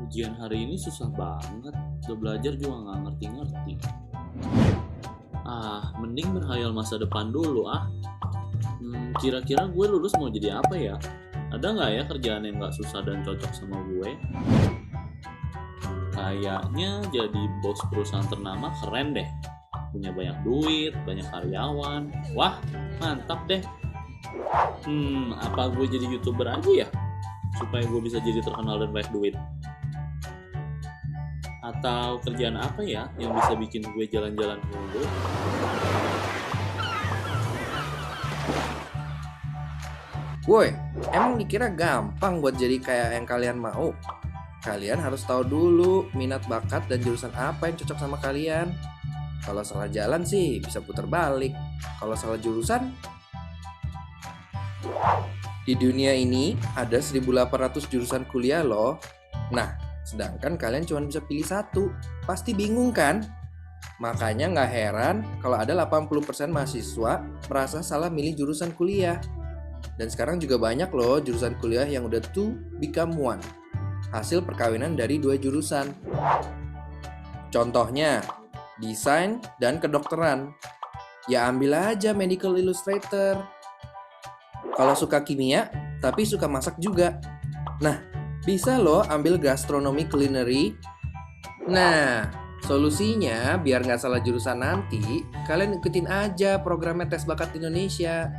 Ujian hari ini susah banget. Udah belajar juga nggak ngerti-ngerti. Mending berhayal masa depan dulu ah. Kira-kira gue lulus mau jadi apa ya? Ada nggak ya kerjaan yang nggak susah dan cocok sama gue? Kayaknya jadi bos perusahaan ternama keren deh. Punya banyak duit, banyak karyawan. Wah, mantap deh. Apa gue jadi YouTuber aja ya? Supaya gue bisa jadi terkenal dan banyak duit. Atau kerjaan apa ya yang bisa bikin gue jalan-jalan mulu? Woi, emang dikira gampang buat jadi kayak yang kalian mau? Kalian harus tahu dulu minat bakat dan jurusan apa yang cocok sama kalian. Kalau salah jalan sih bisa putar balik. Kalau salah jurusan, di dunia ini ada 1.800 jurusan kuliah loh. Nah, sedangkan kalian cuma bisa pilih satu. Pasti bingung kan? Makanya nggak heran kalau ada 80% mahasiswa merasa salah milih jurusan kuliah. Dan sekarang juga banyak loh jurusan kuliah yang udah two become one. Hasil perkawinan dari dua jurusan. Contohnya, desain dan kedokteran. Ya ambil aja medical illustrator. Kalau suka kimia, tapi suka masak juga. Nah, bisa loh ambil gastronomi culinary. Nah, solusinya biar nggak salah jurusan nanti, kalian ikutin aja programnya Tes Bakat Indonesia.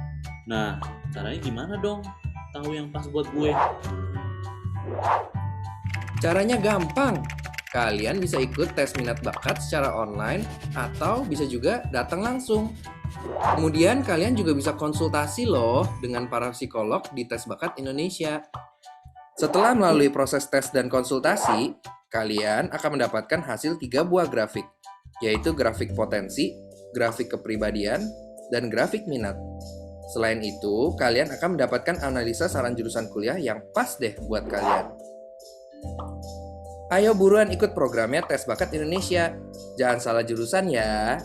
Nah, caranya gimana dong? Tahu yang pas buat gue. Caranya gampang. Kalian bisa ikut tes minat bakat secara online atau bisa juga datang langsung. Kemudian kalian juga bisa konsultasi loh dengan para psikolog di Tes Bakat Indonesia. Setelah melalui proses tes dan konsultasi, kalian akan mendapatkan hasil 3 buah grafik, yaitu grafik potensi, grafik kepribadian, dan grafik minat. Selain itu, kalian akan mendapatkan analisa saran jurusan kuliah yang pas deh buat kalian. Ayo buruan ikut programnya Tes Bakat Indonesia. Jangan salah jurusan ya.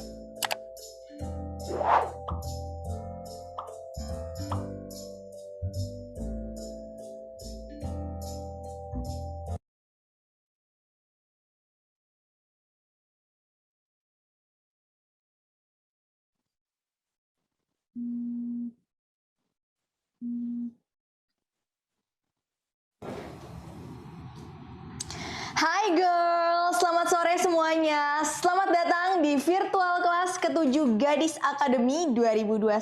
Hai girls, selamat sore semuanya. Selamat datang di virtual kelas ke-7 Gadis Akademi 2021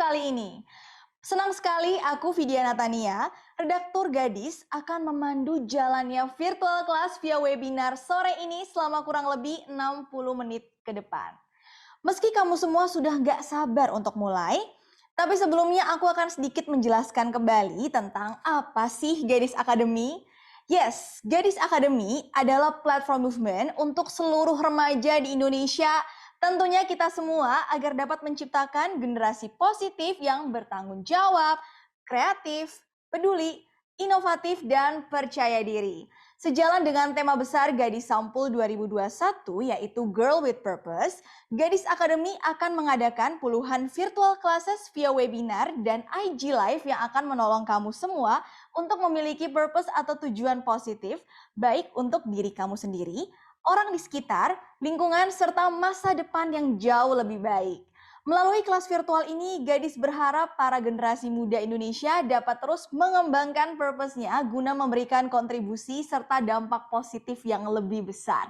kali ini. Senang sekali aku Vidya Natania, redaktur Gadis akan memandu jalannya virtual kelas via webinar sore ini selama kurang lebih 60 menit ke depan. Meski kamu semua sudah gak sabar untuk mulai, tapi sebelumnya aku akan sedikit menjelaskan kembali tentang apa sih Gadis Akademi. Yes, Gadis Akademi adalah platform movement untuk seluruh remaja di Indonesia, tentunya kita semua agar dapat menciptakan generasi positif yang bertanggung jawab, kreatif, peduli, inovatif, dan percaya diri. Sejalan dengan tema besar Gadis Sampul 2021 yaitu Girl with Purpose, Gadis Akademi akan mengadakan puluhan virtual classes via webinar dan IG Live yang akan menolong kamu semua untuk memiliki purpose atau tujuan positif, baik untuk diri kamu sendiri, orang di sekitar, lingkungan, serta masa depan yang jauh lebih baik. Melalui kelas virtual ini, Gadis berharap para generasi muda Indonesia dapat terus mengembangkan purpose-nya guna memberikan kontribusi serta dampak positif yang lebih besar.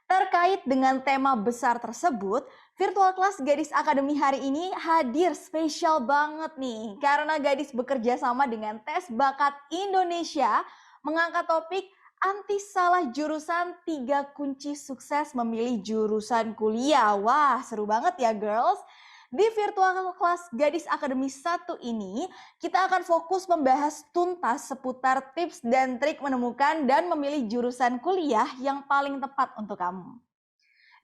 Terkait dengan tema besar tersebut, virtual kelas Gadis Akademi hari ini hadir spesial banget nih. Karena Gadis bekerja sama dengan Tes Bakat Indonesia mengangkat topik anti salah jurusan 3 kunci sukses memilih jurusan kuliah. Wah, seru banget ya girls. Di virtual kelas Gadis Akademi 1 ini, kita akan fokus membahas tuntas seputar tips dan trik menemukan dan memilih jurusan kuliah yang paling tepat untuk kamu.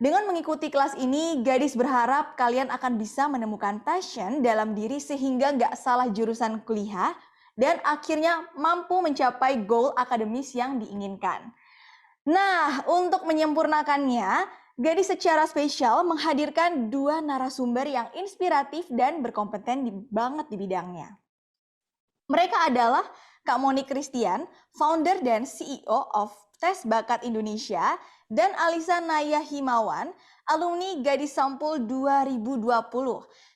Dengan mengikuti kelas ini, Gadis berharap kalian akan bisa menemukan passion dalam diri sehingga nggak salah jurusan kuliah dan akhirnya mampu mencapai goal akademis yang diinginkan. Nah, untuk menyempurnakannya, Gadis secara spesial menghadirkan 2 narasumber yang inspiratif dan berkompeten banget di bidangnya. Mereka adalah Kak Moni Christian, founder dan CEO of Tes Bakat Indonesia, dan Alisa Naya Himawan, alumni Gadis Sampul 2020.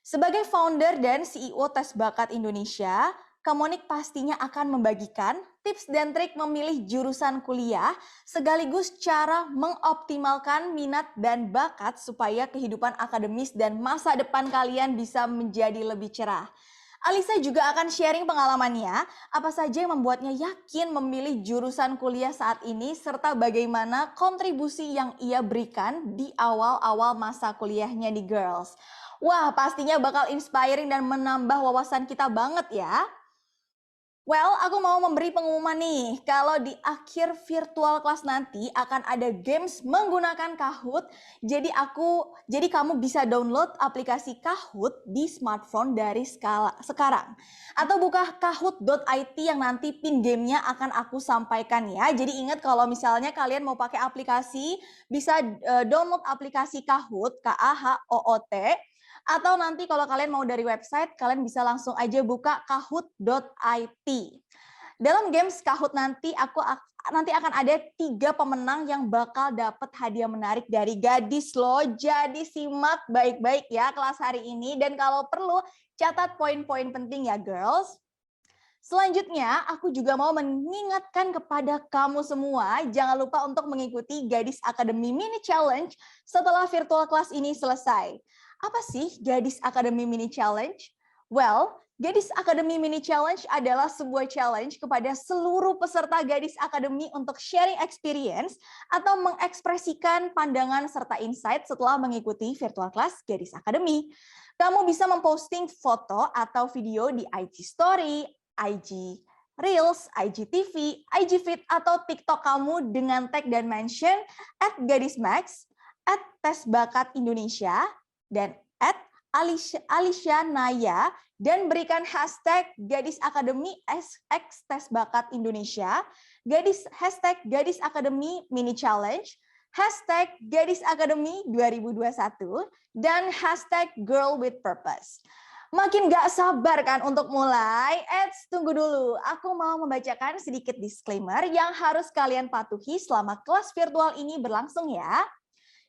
Sebagai founder dan CEO Tes Bakat Indonesia, Kak Monik pastinya akan membagikan tips dan trik memilih jurusan kuliah sekaligus cara mengoptimalkan minat dan bakat supaya kehidupan akademis dan masa depan kalian bisa menjadi lebih cerah. Alisa juga akan sharing pengalamannya, apa saja yang membuatnya yakin memilih jurusan kuliah saat ini serta bagaimana kontribusi yang ia berikan di awal-awal masa kuliahnya di Girls. Wah, pastinya bakal inspiring dan menambah wawasan kita banget ya. Well, aku mau memberi pengumuman nih, kalau di akhir virtual class nanti akan ada games menggunakan Kahoot. Jadi kamu bisa download aplikasi Kahoot di smartphone dari sekarang. Atau buka kahoot.it yang nanti pin gamenya akan aku sampaikan ya. Jadi ingat kalau misalnya kalian mau pakai aplikasi, bisa download aplikasi Kahoot, K-A-H-O-O-T. Atau nanti kalau kalian mau dari website, kalian bisa langsung aja buka kahoot.it. Dalam games Kahoot nanti akan ada 3 pemenang yang bakal dapat hadiah menarik dari Gadis loh. Jadi simak baik-baik ya kelas hari ini. Dan kalau perlu, catat poin-poin penting ya girls. Selanjutnya, aku juga mau mengingatkan kepada kamu semua, jangan lupa untuk mengikuti Gadis Academy Mini Challenge setelah virtual class ini selesai. Apa sih Gadis Academy Mini Challenge? Well, Gadis Academy Mini Challenge adalah sebuah challenge kepada seluruh peserta Gadis Academy untuk sharing experience atau mengekspresikan pandangan serta insight setelah mengikuti virtual class Gadis Academy. Kamu bisa memposting foto atau video di IG Story, IG Reels, IGTV, IG Feed, atau TikTok kamu dengan tag dan mention @gadismax, @tesbakatindonesia, dan @Alicia Naya, dan berikan hashtag Gadis Academy x Tes Bakat Indonesia, hashtag Gadis Academy Mini Challenge, hashtag Gadis Academy 2021, dan hashtag Girl with Purpose. Makin gak sabar kan untuk mulai? Tunggu dulu, aku mau membacakan sedikit disclaimer yang harus kalian patuhi selama kelas virtual ini berlangsung ya.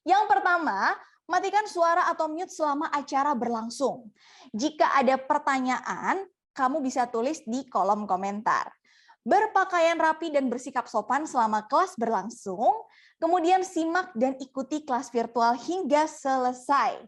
Yang pertama, matikan suara atau mute selama acara berlangsung. Jika ada pertanyaan, kamu bisa tulis di kolom komentar. Berpakaian rapi dan bersikap sopan selama kelas berlangsung, kemudian simak dan ikuti kelas virtual hingga selesai.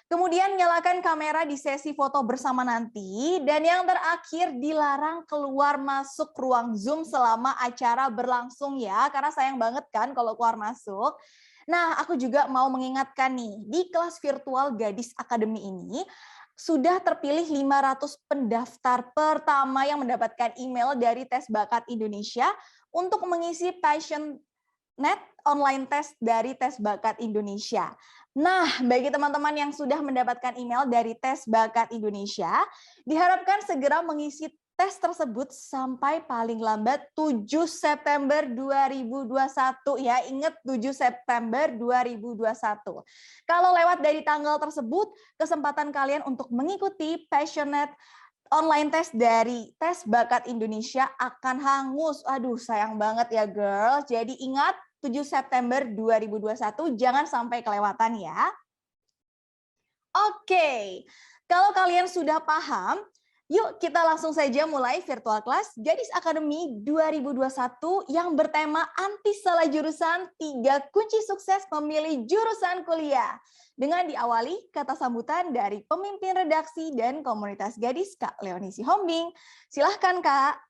Kemudian nyalakan kamera di sesi foto bersama nanti, dan yang terakhir dilarang keluar masuk ruang Zoom selama acara berlangsung ya, karena sayang banget kan kalau keluar masuk. Nah, aku juga mau mengingatkan nih, di kelas virtual Gadis Academy ini sudah terpilih 500 pendaftar pertama yang mendapatkan email dari Tes Bakat Indonesia untuk mengisi PassionNet online test dari Tes Bakat Indonesia. Nah, bagi teman-teman yang sudah mendapatkan email dari Tes Bakat Indonesia, diharapkan segera mengisi tes tersebut sampai paling lambat 7 September 2021 ya. Ingat 7 September 2021. Kalau lewat dari tanggal tersebut, kesempatan kalian untuk mengikuti PassionNet online test dari Tes Bakat Indonesia akan hangus. Aduh, sayang banget ya girls. Jadi ingat 7 September 2021 jangan sampai kelewatan ya. Oke, kalau kalian sudah paham, yuk kita langsung saja mulai virtual class Gadis Academy 2021 yang bertema anti salah jurusan 3 kunci sukses memilih jurusan kuliah. Dengan diawali kata sambutan dari pemimpin redaksi dan komunitas gadis Kak Leonie Sihombing. Silahkan Kak.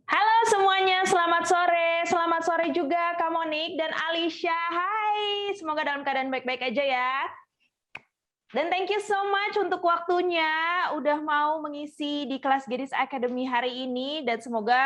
Halo semuanya, selamat sore. Selamat sore juga Kak Monik dan Alicia. Hai, semoga dalam keadaan baik-baik aja ya. Dan thank you so much untuk waktunya, udah mau mengisi di kelas Gadis Academy hari ini, dan semoga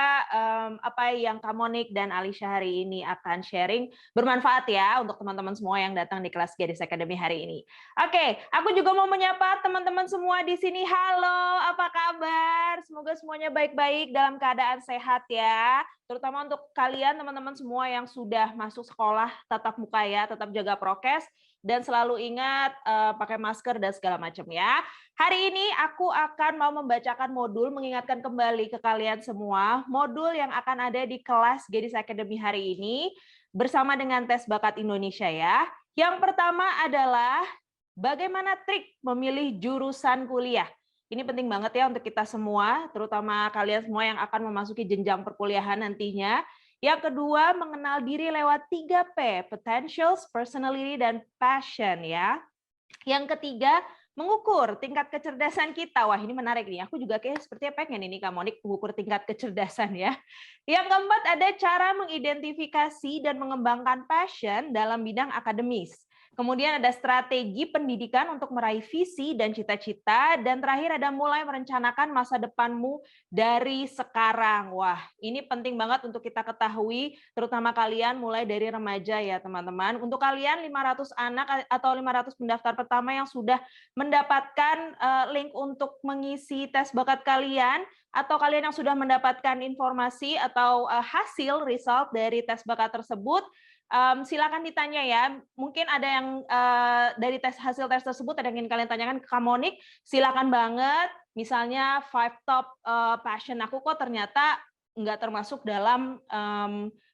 apa yang Kak Monik dan Alisha hari ini akan sharing bermanfaat ya untuk teman-teman semua yang datang di kelas Gadis Academy hari ini. Oke, aku juga mau menyapa teman-teman semua di sini. Halo, apa kabar? Semoga semuanya baik-baik dalam keadaan sehat ya. Terutama untuk kalian teman-teman semua yang sudah masuk sekolah tatap muka ya, tetap jaga prokes. Dan selalu ingat pakai masker dan segala macam ya. Hari ini aku akan mau membacakan modul, mengingatkan kembali ke kalian semua, modul yang akan ada di kelas Gadis Academy hari ini bersama dengan tes bakat Indonesia ya. Yang pertama adalah bagaimana trik memilih jurusan kuliah. Ini penting banget ya untuk kita semua, terutama kalian semua yang akan memasuki jenjang perkuliahan nantinya. Yang kedua, mengenal diri lewat 3P, potentials, personality, dan passion ya. Yang ketiga, mengukur tingkat kecerdasan kita. Wah, ini menarik nih. Aku juga kayak sepertinya pengen ini Kak Monik mengukur tingkat kecerdasan ya. Yang keempat, ada cara mengidentifikasi dan mengembangkan passion dalam bidang akademis. Kemudian ada strategi pendidikan untuk meraih visi dan cita-cita. Dan terakhir ada mulai merencanakan masa depanmu dari sekarang. Wah, ini penting banget untuk kita ketahui, terutama kalian mulai dari remaja ya teman-teman. Untuk kalian 500 anak atau 500 pendaftar pertama yang sudah mendapatkan link untuk mengisi tes bakat kalian, atau kalian yang sudah mendapatkan informasi atau hasil result dari tes bakat tersebut, silakan ditanya ya. Mungkin ada yang dari hasil tes tersebut ada yang ingin kalian tanyakan ke Kak Monik, silakan banget. Misalnya 5 top passion aku kok ternyata nggak termasuk dalam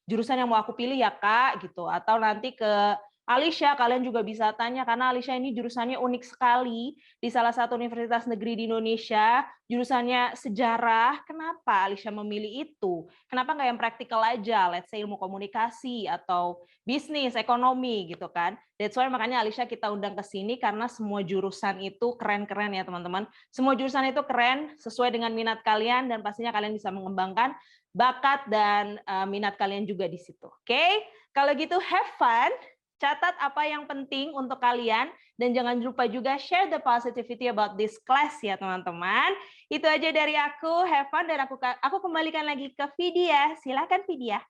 jurusan yang mau aku pilih ya Kak, gitu. Atau nanti ke Alisha, kalian juga bisa tanya, karena Alisha ini jurusannya unik sekali di salah satu universitas negeri di Indonesia, jurusannya sejarah. Kenapa Alisha memilih itu? Kenapa nggak yang praktikal aja, let's say ilmu komunikasi atau bisnis, ekonomi gitu kan. That's why makanya Alisha kita undang ke sini, karena semua jurusan itu keren-keren ya teman-teman. Semua jurusan itu keren, sesuai dengan minat kalian, dan pastinya kalian bisa mengembangkan bakat dan minat kalian juga di situ. Oke? Kalau gitu have fun. Catat apa yang penting untuk kalian, dan jangan lupa juga share the positivity about this class ya teman-teman. Itu aja dari aku, have fun, dan aku kembalikan lagi ke Vidya. Silakan Vidya.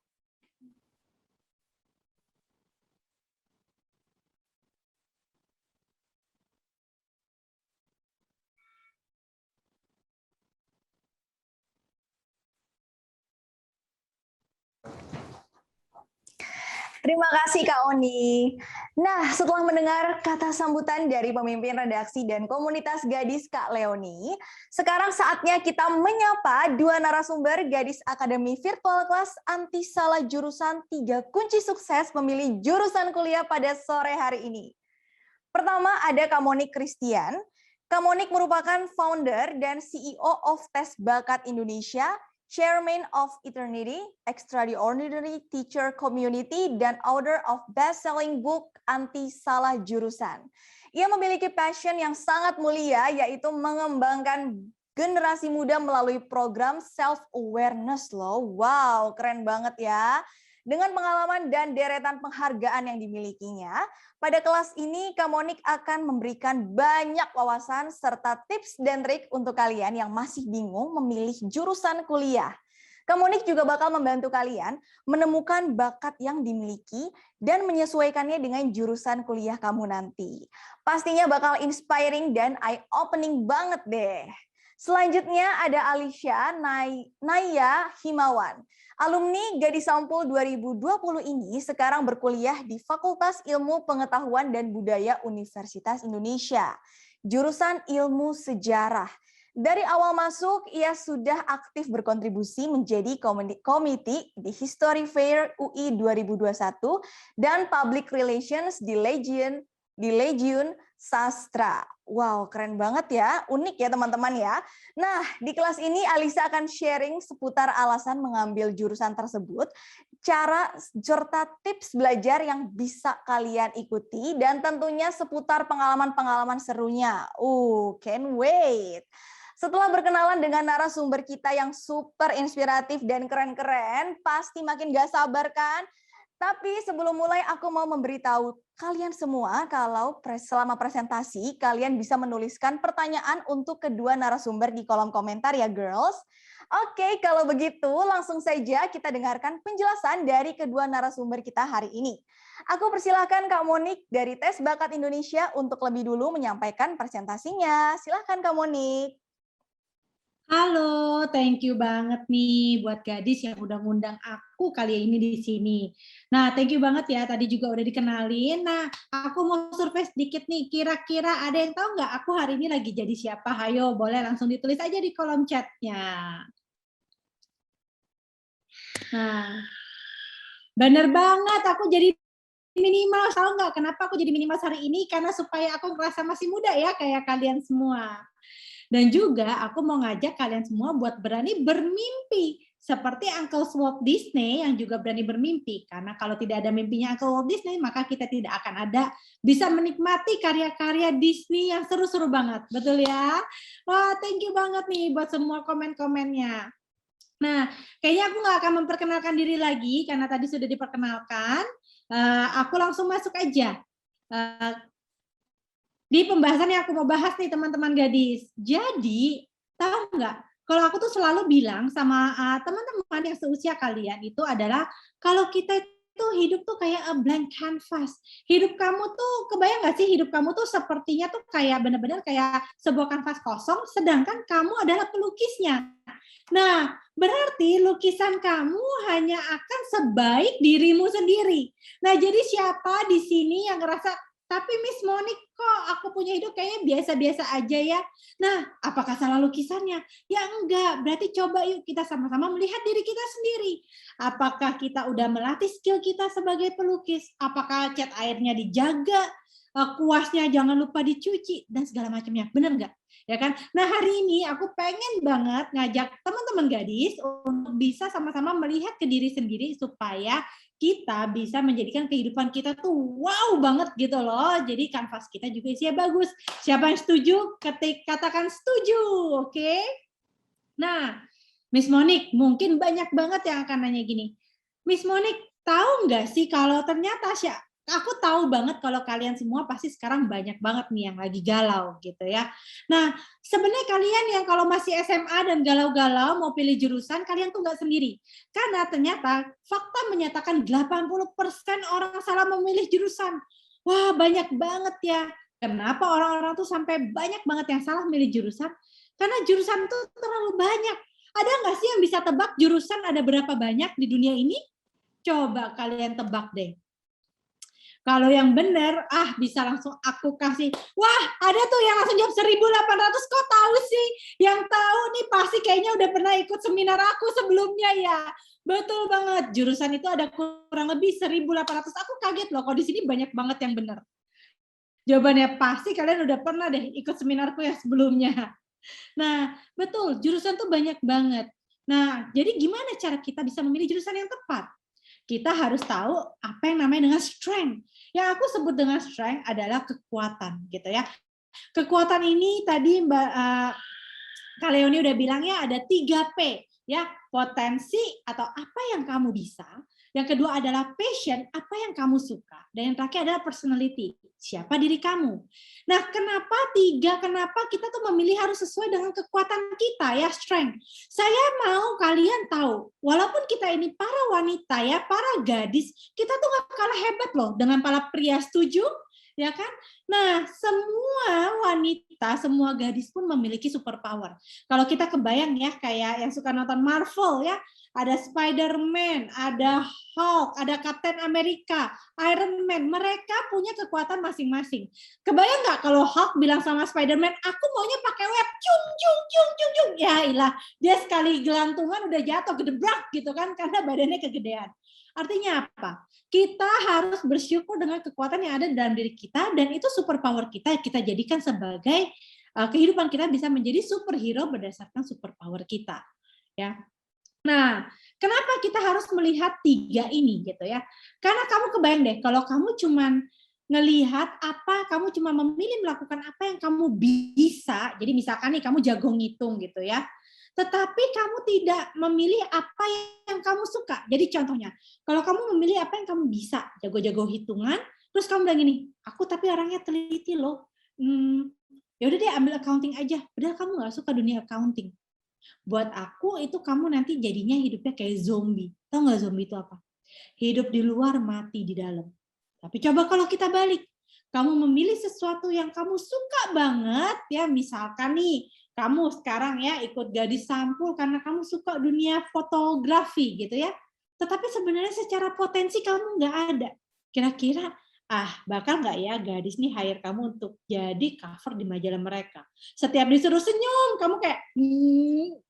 Terima kasih Kak Oni. Nah, setelah mendengar kata sambutan dari pemimpin redaksi dan komunitas Gadis Kak Leoni, sekarang saatnya kita menyapa dua narasumber Gadis Academy Virtual Class Anti Salah Jurusan 3 Kunci Sukses Memilih Jurusan Kuliah pada sore hari ini. Pertama ada Kak Monik Christian. Kak Monik merupakan founder dan CEO of Tes Bakat Indonesia, Chairman of Eternity, Extraordinary Teacher Community, dan author of best-selling book Anti Salah Jurusan. Ia memiliki passion yang sangat mulia, yaitu mengembangkan generasi muda melalui program self-awareness loh. Wow, keren banget ya. Dengan pengalaman dan deretan penghargaan yang dimilikinya, pada kelas ini Kak Monik akan memberikan banyak wawasan serta tips dan trik untuk kalian yang masih bingung memilih jurusan kuliah. Kak Monik juga bakal membantu kalian menemukan bakat yang dimiliki dan menyesuaikannya dengan jurusan kuliah kamu nanti. Pastinya bakal inspiring dan eye-opening banget deh. Selanjutnya ada Alisha Naya Himawan. Alumni Gadis Sampul 2020 ini sekarang berkuliah di Fakultas Ilmu Pengetahuan dan Budaya Universitas Indonesia, jurusan Ilmu Sejarah. Dari awal masuk, ia sudah aktif berkontribusi menjadi komite di History Fair UI 2021 dan Public Relations di Legion Sastra. Wow, keren banget ya, unik ya teman-teman ya. Nah, di kelas ini Alisa akan sharing seputar alasan mengambil jurusan tersebut, cara serta tips belajar yang bisa kalian ikuti, dan tentunya seputar pengalaman-pengalaman serunya. Can't wait. Setelah berkenalan dengan narasumber kita yang super inspiratif dan keren-keren, pasti makin gak sabar kan? Tapi sebelum mulai aku mau memberitahu kalian semua kalau selama presentasi kalian bisa menuliskan pertanyaan untuk kedua narasumber di kolom komentar ya girls. Oke, kalau begitu langsung saja kita dengarkan penjelasan dari kedua narasumber kita hari ini. Aku persilahkan Kak Monik dari Tes Bakat Indonesia untuk lebih dulu menyampaikan presentasinya. Silahkan Kak Monik. Halo, thank you banget nih buat gadis yang udah ngundang aku kali ini di sini. Nah, thank you banget ya, tadi juga udah dikenalin. Nah, aku mau survei sedikit nih, kira-kira ada yang tahu nggak aku hari ini lagi jadi siapa? Hayo, boleh langsung ditulis aja di kolom chatnya. Nah, bener banget, aku jadi minimal. Tahu nggak kenapa aku jadi minimal hari ini? Karena supaya aku ngerasa masih muda ya, kayak kalian semua. Dan juga aku mau ngajak kalian semua buat berani bermimpi. Seperti Uncle Walt Disney yang juga berani bermimpi. Karena kalau tidak ada mimpinya Uncle Walt Disney, maka kita tidak akan bisa menikmati karya-karya Disney yang seru-seru banget. Betul ya? Wah, thank you banget nih buat semua komen-komennya. Nah, kayaknya aku nggak akan memperkenalkan diri lagi, karena tadi sudah diperkenalkan. Aku langsung masuk aja. Di pembahasan yang aku mau bahas nih teman-teman gadis. Jadi, tahu nggak? Kalau aku tuh selalu bilang sama teman-teman yang seusia kalian itu adalah kalau kita itu hidup tuh kayak a blank canvas. Hidup kamu tuh, kebayang nggak sih hidup kamu tuh sepertinya tuh kayak benar-benar kayak sebuah kanvas kosong, sedangkan kamu adalah pelukisnya. Nah, berarti lukisan kamu hanya akan sebaik dirimu sendiri. Nah, jadi siapa di sini yang ngerasa tapi Miss Monik kok aku punya hidup kayaknya biasa-biasa aja ya. Nah, apakah salah lukisannya? Ya enggak, berarti coba yuk kita sama-sama melihat diri kita sendiri. Apakah kita udah melatih skill kita sebagai pelukis? Apakah cat airnya dijaga? Kuasnya jangan lupa dicuci dan segala macamnya. Bener nggak? Ya kan? Nah, hari ini aku pengen banget ngajak teman-teman gadis untuk bisa sama-sama melihat ke diri sendiri supaya kita bisa menjadikan kehidupan kita tuh wow banget gitu loh. Jadi kanvas kita juga isinya bagus. Siapa yang setuju? Katakan setuju, oke? Nah, Miss Monik, mungkin banyak banget yang akan nanya gini. Miss Monik, tahu nggak sih kalau ternyata aku tahu banget kalau kalian semua pasti sekarang banyak banget nih yang lagi galau gitu ya. Nah, sebenarnya kalian yang kalau masih SMA dan galau-galau mau pilih jurusan, kalian tuh nggak sendiri. Karena ternyata fakta menyatakan 80% orang salah memilih jurusan. Wah, banyak banget ya. Kenapa orang-orang tuh sampai banyak banget yang salah milih jurusan? Karena jurusan tuh terlalu banyak. Ada nggak sih yang bisa tebak jurusan ada berapa banyak di dunia ini? Coba kalian tebak deh. Kalau yang benar, bisa langsung aku kasih. Wah, ada tuh yang langsung jawab 1.800. Kok tahu sih? Yang tahu nih pasti kayaknya udah pernah ikut seminar aku sebelumnya ya. Betul banget. Jurusan itu ada kurang lebih 1.800. Aku kaget loh, kalau di sini banyak banget yang benar. Jawabannya pasti kalian udah pernah deh ikut seminarku yang sebelumnya. Nah, betul. Jurusan tuh banyak banget. Nah, jadi gimana cara kita bisa memilih jurusan yang tepat? Kita harus tahu apa yang namanya dengan strength. Yang aku sebut dengan strength adalah kekuatan, gitu ya. Kekuatan ini tadi Mbak Kak Leoni udah bilang ya ada 3P, ya, potensi atau apa yang kamu bisa. Yang kedua adalah passion, apa yang kamu suka. Dan yang terakhir adalah personality, siapa diri kamu. Nah, kenapa kita tuh memilih harus sesuai dengan kekuatan kita ya, strength. Saya mau kalian tahu, walaupun kita ini para wanita ya, para gadis, kita tuh gak kalah hebat loh dengan para pria, setuju? Ya kan? Nah, semua wanita, semua gadis pun memiliki superpower. Kalau kita kebayang ya, kayak yang suka nonton Marvel ya, ada Spider-Man, ada Hulk, ada Captain America, Iron Man, mereka punya kekuatan masing-masing. Kebayang nggak kalau Hulk bilang sama Spider-Man, aku maunya pakai web, cung, cung, cung, cung, cung. Ya ilah, dia sekali gelantungan udah jatuh, gedebrak gitu kan, karena badannya kegedean. Artinya apa? Kita harus bersyukur dengan kekuatan yang ada dalam diri kita, dan itu superpower kita jadikan sebagai kehidupan kita bisa menjadi superhero berdasarkan superpower kita. Ya. Nah, kenapa kita harus melihat 3 ini gitu ya? Karena kamu kebayang deh, kalau kamu cuman ngelihat kamu cuma memilih melakukan apa yang kamu bisa, jadi misalkan nih kamu jago ngitung gitu ya, tetapi kamu tidak memilih apa yang kamu suka. Jadi contohnya, kalau kamu memilih apa yang kamu bisa, jago-jago hitungan, terus kamu bilang gini, aku tapi orangnya teliti loh. Ya udah deh ambil accounting aja. Padahal kamu nggak suka dunia accounting. Buat aku itu kamu nanti jadinya hidupnya kayak zombie. Tahu nggak zombie itu apa? Hidup di luar, mati di dalam. Tapi coba kalau kita balik, kamu memilih sesuatu yang kamu suka banget, ya misalkan nih, kamu sekarang ya ikut Gadis Sampul karena kamu suka dunia fotografi gitu ya. Tetapi sebenarnya secara potensi kamu nggak ada. Kira-kira, bakal nggak ya Gadis nih hire kamu untuk jadi cover di majalah mereka? Setiap disuruh senyum, kamu kayak,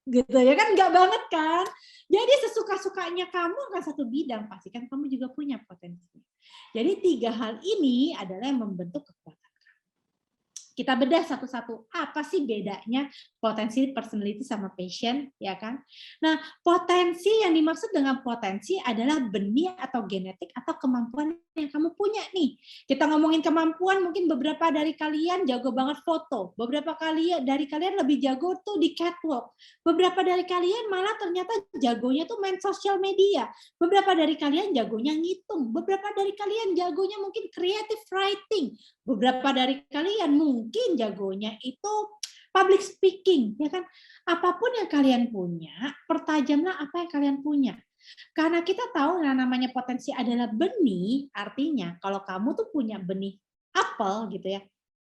gitu ya kan? Nggak banget kan? Jadi sesuka-sukanya kamu akan satu bidang, pastikan kamu juga punya potensi. Jadi 3 hal ini adalah yang membentuk kekuatan. Kita bedah satu-satu, apa sih bedanya potensi, personality, sama passion, ya kan? Nah, potensi yang dimaksud dengan potensi adalah benih atau genetik atau kemampuan yang kamu punya nih. Kita ngomongin kemampuan, mungkin beberapa dari kalian jago banget foto, beberapa dari kalian lebih jago tuh di catwalk, beberapa dari kalian malah ternyata jagonya tuh main sosial media, beberapa dari kalian jagonya ngitung, beberapa dari kalian jagonya mungkin creative writing, beberapa dari kalian mungkin jagonya itu public speaking, ya kan? Apapun yang kalian punya, pertajamlah apa yang kalian punya. Karena kita tahu namanya potensi adalah benih, artinya kalau kamu tuh punya benih apel gitu ya,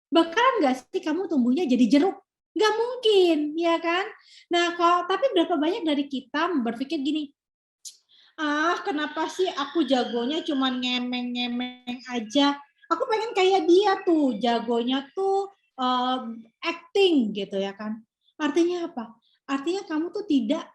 bakalan nggak sih kamu tumbuhnya jadi jeruk? Nggak mungkin, ya kan? Nah, tapi berapa banyak dari kita berpikir gini, kenapa sih aku jagonya cuma ngemeng-ngemeng aja? Aku pengen kayak dia tuh, jagonya tuh acting gitu ya kan. Artinya apa? Artinya kamu tuh tidak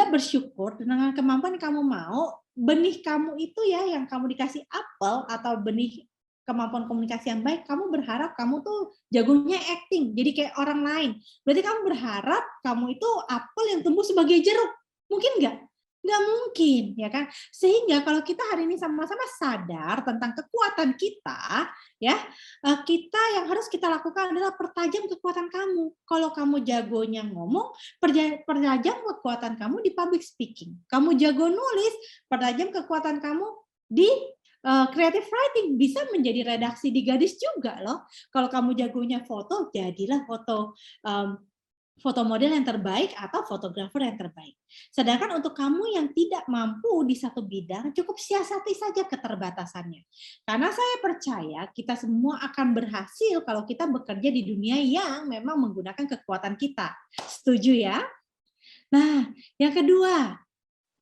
bersyukur dengan kemampuan yang kamu mau, benih kamu itu ya yang kamu dikasih apel atau benih kemampuan komunikasi yang baik, kamu berharap kamu tuh jagonya acting, jadi kayak orang lain. Berarti kamu berharap kamu itu apel yang tumbuh sebagai jeruk. Mungkin nggak? Nggak mungkin, ya kan? Sehingga kalau kita hari ini sama-sama sadar tentang kekuatan kita, ya, kita yang harus kita lakukan adalah pertajam kekuatan kamu. Kalau kamu jagonya ngomong, pertajam kekuatan kamu di public speaking. Kamu jago nulis, pertajam kekuatan kamu di creative writing. Bisa menjadi redaksi di Gadis juga loh. Kalau kamu jagonya foto, jadilah foto model yang terbaik atau fotografer yang terbaik. Sedangkan untuk kamu yang tidak mampu di satu bidang, cukup siasati saja keterbatasannya. Karena saya percaya kita semua akan berhasil kalau kita bekerja di dunia yang memang menggunakan kekuatan kita. Setuju ya? Nah, yang kedua,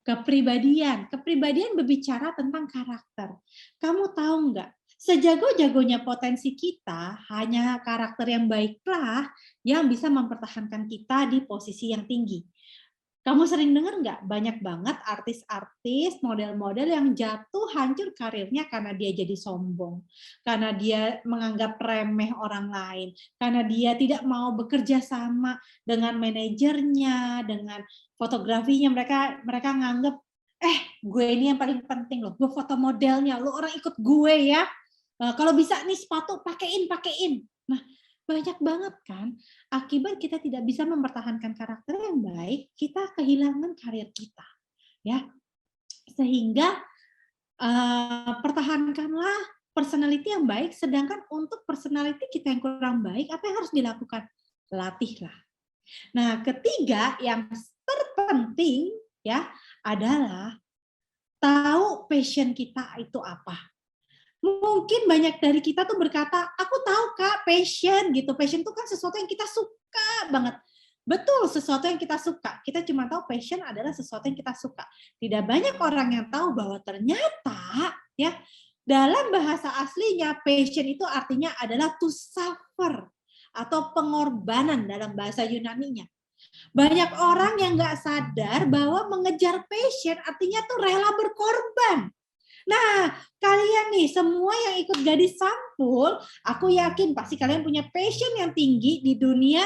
kepribadian. Kepribadian berbicara tentang karakter. Kamu tahu nggak? Sejago-jagonya potensi kita, hanya karakter yang baiklah yang bisa mempertahankan kita di posisi yang tinggi. Kamu sering dengar nggak? Banyak banget artis-artis, model-model yang jatuh hancur karirnya karena dia jadi sombong, karena dia menganggap remeh orang lain, karena dia tidak mau bekerja sama dengan manajernya, dengan fotografinya. Mereka nganggap, gue ini yang paling penting loh, gue foto modelnya, lo orang ikut gue ya. Kalau bisa nih sepatu pakein. Nah, banyak banget kan akibat kita tidak bisa mempertahankan karakter yang baik, kita kehilangan karir kita, ya. Sehingga pertahankanlah personality yang baik. Sedangkan untuk personality kita yang kurang baik, apa yang harus dilakukan? Latihlah. Nah, ketiga yang terpenting ya adalah tahu passion kita itu apa. Mungkin banyak dari kita tuh berkata, aku tahu Kak, passion gitu. Passion itu kan sesuatu yang kita suka banget. Betul, sesuatu yang kita suka. Kita cuma tahu passion adalah sesuatu yang kita suka. Tidak banyak orang yang tahu bahwa ternyata ya dalam bahasa aslinya passion itu artinya adalah to suffer atau pengorbanan dalam bahasa Yunaninya. Banyak orang yang nggak sadar bahwa mengejar passion artinya tuh rela berkorban. Nah, kalian nih semua yang ikut Gadis Sampul, aku yakin pasti kalian punya passion yang tinggi di dunia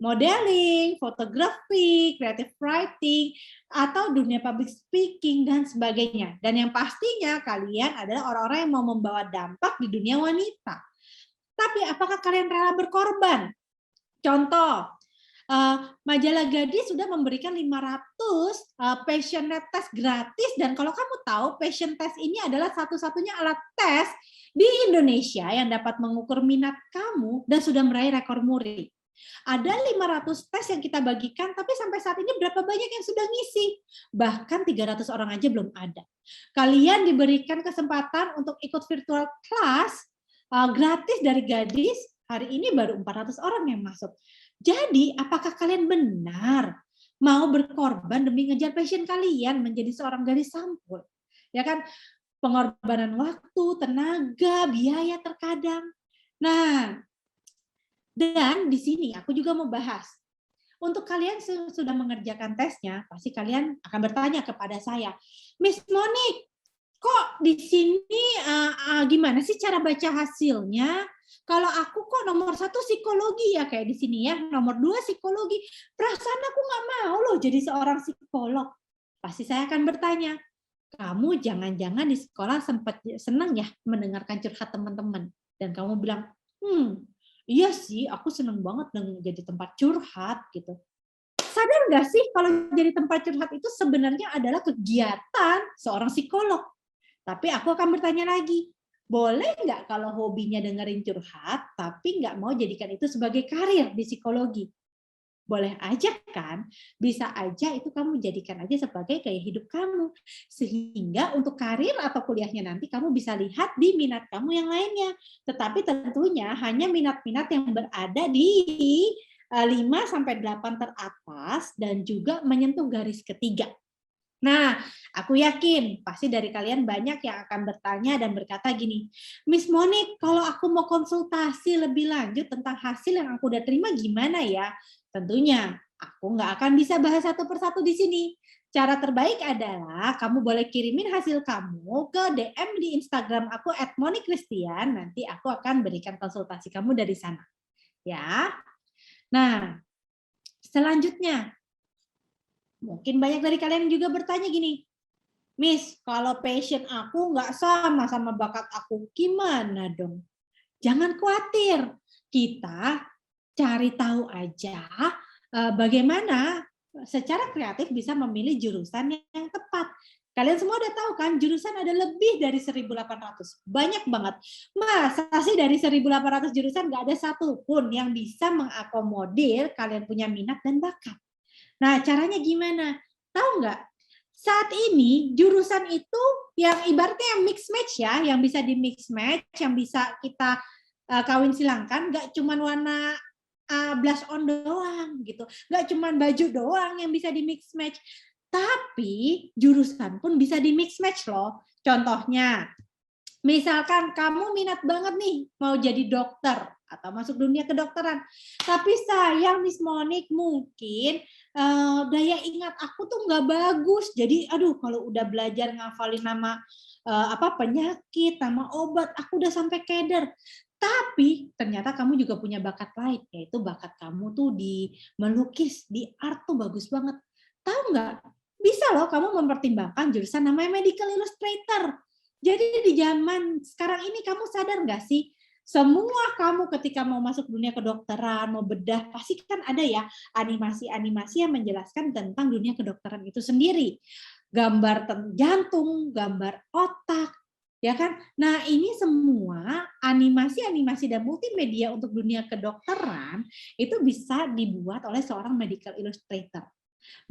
modeling, fotografi, creative writing, atau dunia public speaking dan sebagainya. Dan yang pastinya kalian adalah orang-orang yang mau membawa dampak di dunia wanita. Tapi apakah kalian rela berkorban? Contoh, Majalah Gadis sudah memberikan 500 passionate test gratis, dan kalau kamu tahu passion test ini adalah satu-satunya alat tes di Indonesia yang dapat mengukur minat kamu dan sudah meraih rekor muri. Ada 500 tes yang kita bagikan, tapi sampai saat ini berapa banyak yang sudah ngisi? Bahkan 300 orang aja belum ada. Kalian diberikan kesempatan untuk ikut virtual class gratis dari Gadis, hari ini baru 400 orang yang masuk. Jadi, apakah kalian benar mau berkorban demi ngejar passion kalian menjadi seorang gadis sampul? Ya kan? Pengorbanan waktu, tenaga, biaya terkadang. Nah, dan di sini aku juga mau bahas. Untuk kalian sudah mengerjakan tesnya, pasti kalian akan bertanya kepada saya, Miss Monique, kok di sini gimana sih cara baca hasilnya? Kalau aku kok nomor 1 psikologi ya, kayak di sini ya, nomor 2 psikologi. Perasaan aku nggak mau loh jadi seorang psikolog. Pasti saya akan bertanya, kamu jangan-jangan di sekolah sempat senang ya mendengarkan curhat teman-teman. Dan kamu bilang, iya sih, aku senang banget dengan jadi tempat curhat gitu. Sadar nggak sih kalau jadi tempat curhat itu sebenarnya adalah kegiatan seorang psikolog? Tapi aku akan bertanya lagi, boleh nggak kalau hobinya dengerin curhat, tapi nggak mau jadikan itu sebagai karir di psikologi? Boleh aja kan? Bisa aja itu kamu jadikan aja sebagai gaya hidup kamu. Sehingga untuk karir atau kuliahnya nanti kamu bisa lihat di minat kamu yang lainnya. Tetapi tentunya hanya minat-minat yang berada di 5-8 teratas dan juga menyentuh garis ketiga. Nah, aku yakin pasti dari kalian banyak yang akan bertanya dan berkata gini, Miss Monique, kalau aku mau konsultasi lebih lanjut tentang hasil yang aku udah terima gimana ya? Tentunya, aku nggak akan bisa bahas satu persatu di sini. Cara terbaik adalah kamu boleh kirimin hasil kamu ke DM di Instagram aku @moniquechristian, nanti aku akan berikan konsultasi kamu dari sana. Ya. Nah, selanjutnya, mungkin banyak dari kalian juga bertanya gini, Miss, kalau passion aku nggak sama bakat aku, gimana dong? Jangan khawatir, kita cari tahu aja bagaimana secara kreatif bisa memilih jurusan yang tepat. Kalian semua udah tahu kan, jurusan ada lebih dari 1.800. Banyak banget. Masa sih dari 1.800 jurusan nggak ada satupun yang bisa mengakomodir kalian punya minat dan bakat. Nah, caranya gimana? Tahu nggak? Saat ini jurusan itu yang ibaratnya yang mix match ya, yang bisa di mix match, yang bisa kita kawin silangkan, nggak cuma warna blush on doang gitu, nggak cuma baju doang yang bisa di mix match, tapi jurusan pun bisa di mix match loh. Contohnya, misalkan kamu minat banget nih mau jadi dokter atau masuk dunia kedokteran, tapi sayang Miss Monique mungkin daya ingat aku tuh nggak bagus, jadi aduh kalau udah belajar ngafalin nama penyakit, nama obat, aku udah sampai keder. Tapi ternyata kamu juga punya bakat lain, yaitu bakat kamu tuh di melukis, di art tuh bagus banget. Tahu nggak? Bisa loh kamu mempertimbangkan jurusan namanya medical illustrator. Jadi di zaman sekarang ini kamu sadar nggak sih, semua kamu ketika mau masuk dunia kedokteran, mau bedah, pasti kan ada ya animasi-animasi yang menjelaskan tentang dunia kedokteran itu sendiri. Gambar jantung, gambar otak, ya kan? Nah ini semua animasi-animasi dan multimedia untuk dunia kedokteran itu bisa dibuat oleh seorang medical illustrator.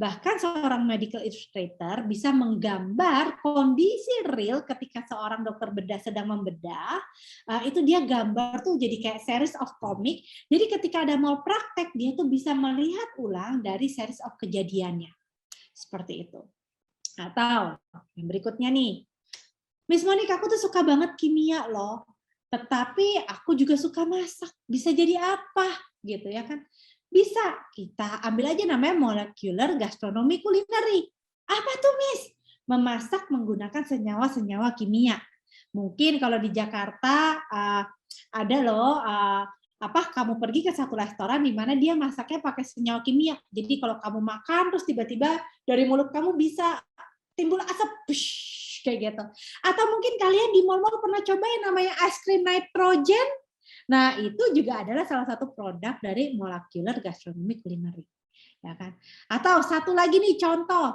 Bahkan seorang medical illustrator bisa menggambar kondisi real ketika seorang dokter bedah sedang membedah, itu dia gambar tuh jadi kayak series of comic, jadi ketika ada mau praktek, dia tuh bisa melihat ulang dari series of kejadiannya. Seperti itu. Atau yang berikutnya nih, Miss Monique, aku tuh suka banget kimia loh, tetapi aku juga suka masak, bisa jadi apa? Gitu ya kan? Bisa, kita ambil aja namanya molecular gastronomy culinary. Apa tuh, Miss? Memasak menggunakan senyawa-senyawa kimia. Mungkin kalau di Jakarta ada loh, kamu pergi ke satu restoran di mana dia masaknya pakai senyawa kimia. Jadi kalau kamu makan terus tiba-tiba dari mulut kamu bisa timbul asap, kayak gitu. Atau mungkin kalian di mall-mall pernah coba yang namanya ice cream nitrogen. Nah, itu juga adalah salah satu produk dari molecular gastronomy culinary. Ya kan? Atau satu lagi nih contoh.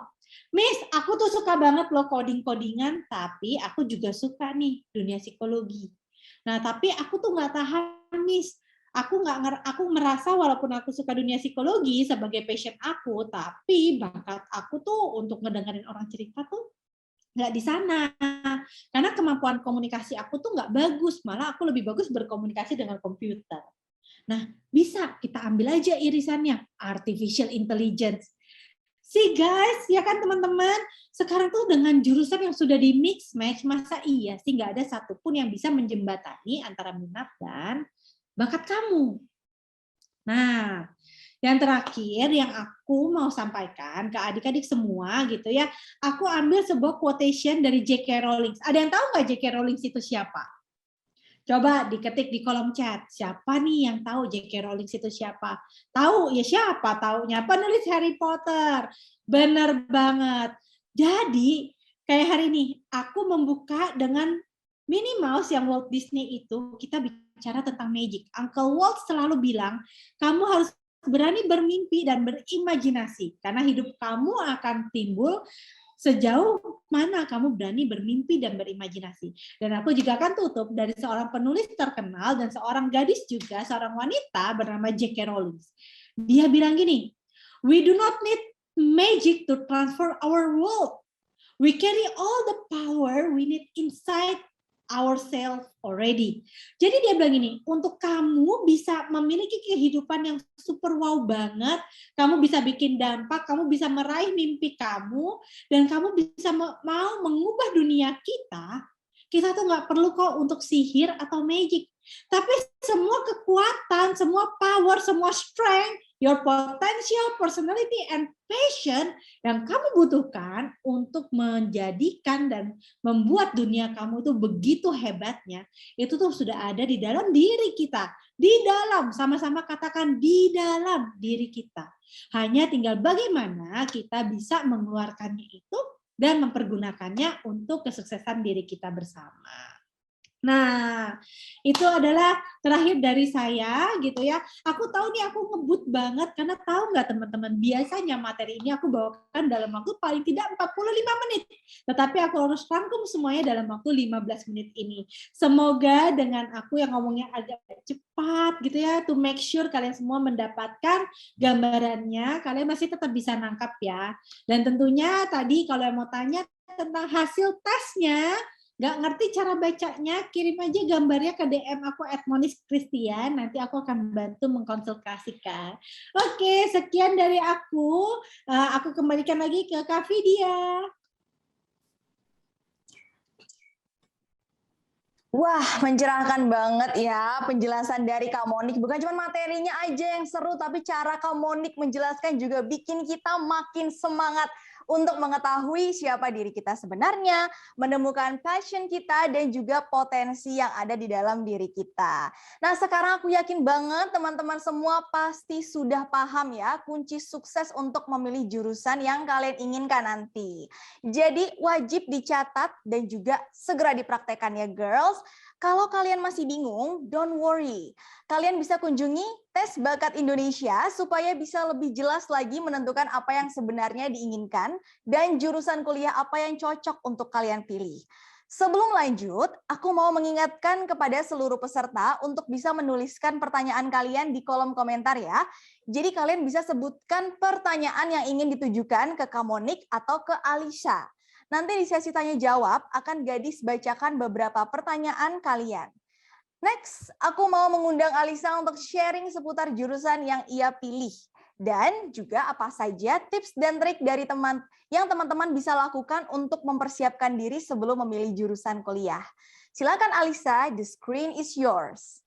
Miss, aku tuh suka banget loh coding-codingan, tapi aku juga suka nih dunia psikologi. Nah, tapi aku tuh nggak tahan, Miss. Aku merasa walaupun aku suka dunia psikologi sebagai passion aku, tapi bakat aku tuh untuk ngedengerin orang cerita tuh nggak di sana. Karena kemampuan komunikasi aku tuh nggak bagus, malah aku lebih bagus berkomunikasi dengan komputer. Nah, bisa kita ambil aja irisannya, artificial intelligence. See guys, ya kan teman-teman, sekarang tuh dengan jurusan yang sudah di mix match, masa iya sih nggak ada satupun yang bisa menjembatani antara minat dan bakat kamu. Nah, yang terakhir yang aku mau sampaikan ke adik-adik semua gitu ya, aku ambil sebuah quotation dari J.K. Rowling. Ada yang tahu nggak J.K. Rowling itu siapa? Coba diketik di kolom chat. Siapa nih yang tahu J.K. Rowling itu siapa? Tahu? Ya siapa taunya? Penulis Harry Potter. Bener banget. Jadi, kayak hari ini, aku membuka dengan Minnie Mouse yang Walt Disney itu, kita bicara tentang magic. Uncle Walt selalu bilang, kamu harus berani bermimpi dan berimajinasi. Karena hidup kamu akan timbul sejauh mana kamu berani bermimpi dan berimajinasi. Dan aku juga akan tutup dari seorang penulis terkenal dan seorang gadis juga, seorang wanita bernama J.K. Rowling. Dia bilang gini, we do not need magic to transform our world. We carry all the power we need inside ourselves already. Jadi dia bilang gini, untuk kamu bisa memiliki kehidupan yang super wow banget, kamu bisa bikin dampak, kamu bisa meraih mimpi kamu, dan kamu bisa mau mengubah dunia kita tuh nggak perlu kok untuk sihir atau magic. Tapi semua kekuatan, semua power, semua strength, your potential, personality, and passion yang kamu butuhkan untuk menjadikan dan membuat dunia kamu itu begitu hebatnya, itu tuh sudah ada di dalam diri kita. Di dalam, sama-sama katakan di dalam diri kita. Hanya tinggal bagaimana kita bisa mengeluarkannya itu dan mempergunakannya untuk kesuksesan diri kita bersama. Nah, itu adalah terakhir dari saya gitu ya. Aku tahu nih aku ngebut banget karena tahu nggak teman-teman, biasanya materi ini aku bawakan dalam waktu paling tidak 45 menit. Tetapi aku harus rangkum semuanya dalam waktu 15 menit ini. Semoga dengan aku yang ngomongnya agak cepat gitu ya, to make sure kalian semua mendapatkan gambarannya, kalian masih tetap bisa nangkap ya. Dan tentunya tadi kalau yang mau tanya tentang hasil tesnya, nggak ngerti cara bacanya, kirim aja gambarnya ke DM aku @moniskristian, nanti aku akan bantu mengkonsultasikan. Oke, sekian dari aku. Aku kembalikan lagi ke Kak Vidya. Wah, mencerahkan banget ya penjelasan dari Kak Monik. Bukan cuma materinya aja yang seru, tapi cara Kak Monik menjelaskan juga bikin kita makin semangat untuk mengetahui siapa diri kita sebenarnya, menemukan passion kita, dan juga potensi yang ada di dalam diri kita. Nah, sekarang aku yakin banget teman-teman semua pasti sudah paham ya kunci sukses untuk memilih jurusan yang kalian inginkan nanti. Jadi wajib dicatat dan juga segera dipraktekkan ya girls. Kalau kalian masih bingung, don't worry. Kalian bisa kunjungi Tes Bakat Indonesia supaya bisa lebih jelas lagi menentukan apa yang sebenarnya diinginkan dan jurusan kuliah apa yang cocok untuk kalian pilih. Sebelum lanjut, aku mau mengingatkan kepada seluruh peserta untuk bisa menuliskan pertanyaan kalian di kolom komentar ya. Jadi kalian bisa sebutkan pertanyaan yang ingin ditujukan ke Kak Monik atau ke Alisha. Nanti di sesi tanya jawab akan Gadis bacakan beberapa pertanyaan kalian. Next, aku mau mengundang Alisa untuk sharing seputar jurusan yang ia pilih. Dan juga apa saja tips dan trik dari teman-teman bisa lakukan untuk mempersiapkan diri sebelum memilih jurusan kuliah. Silakan Alisa, the screen is yours.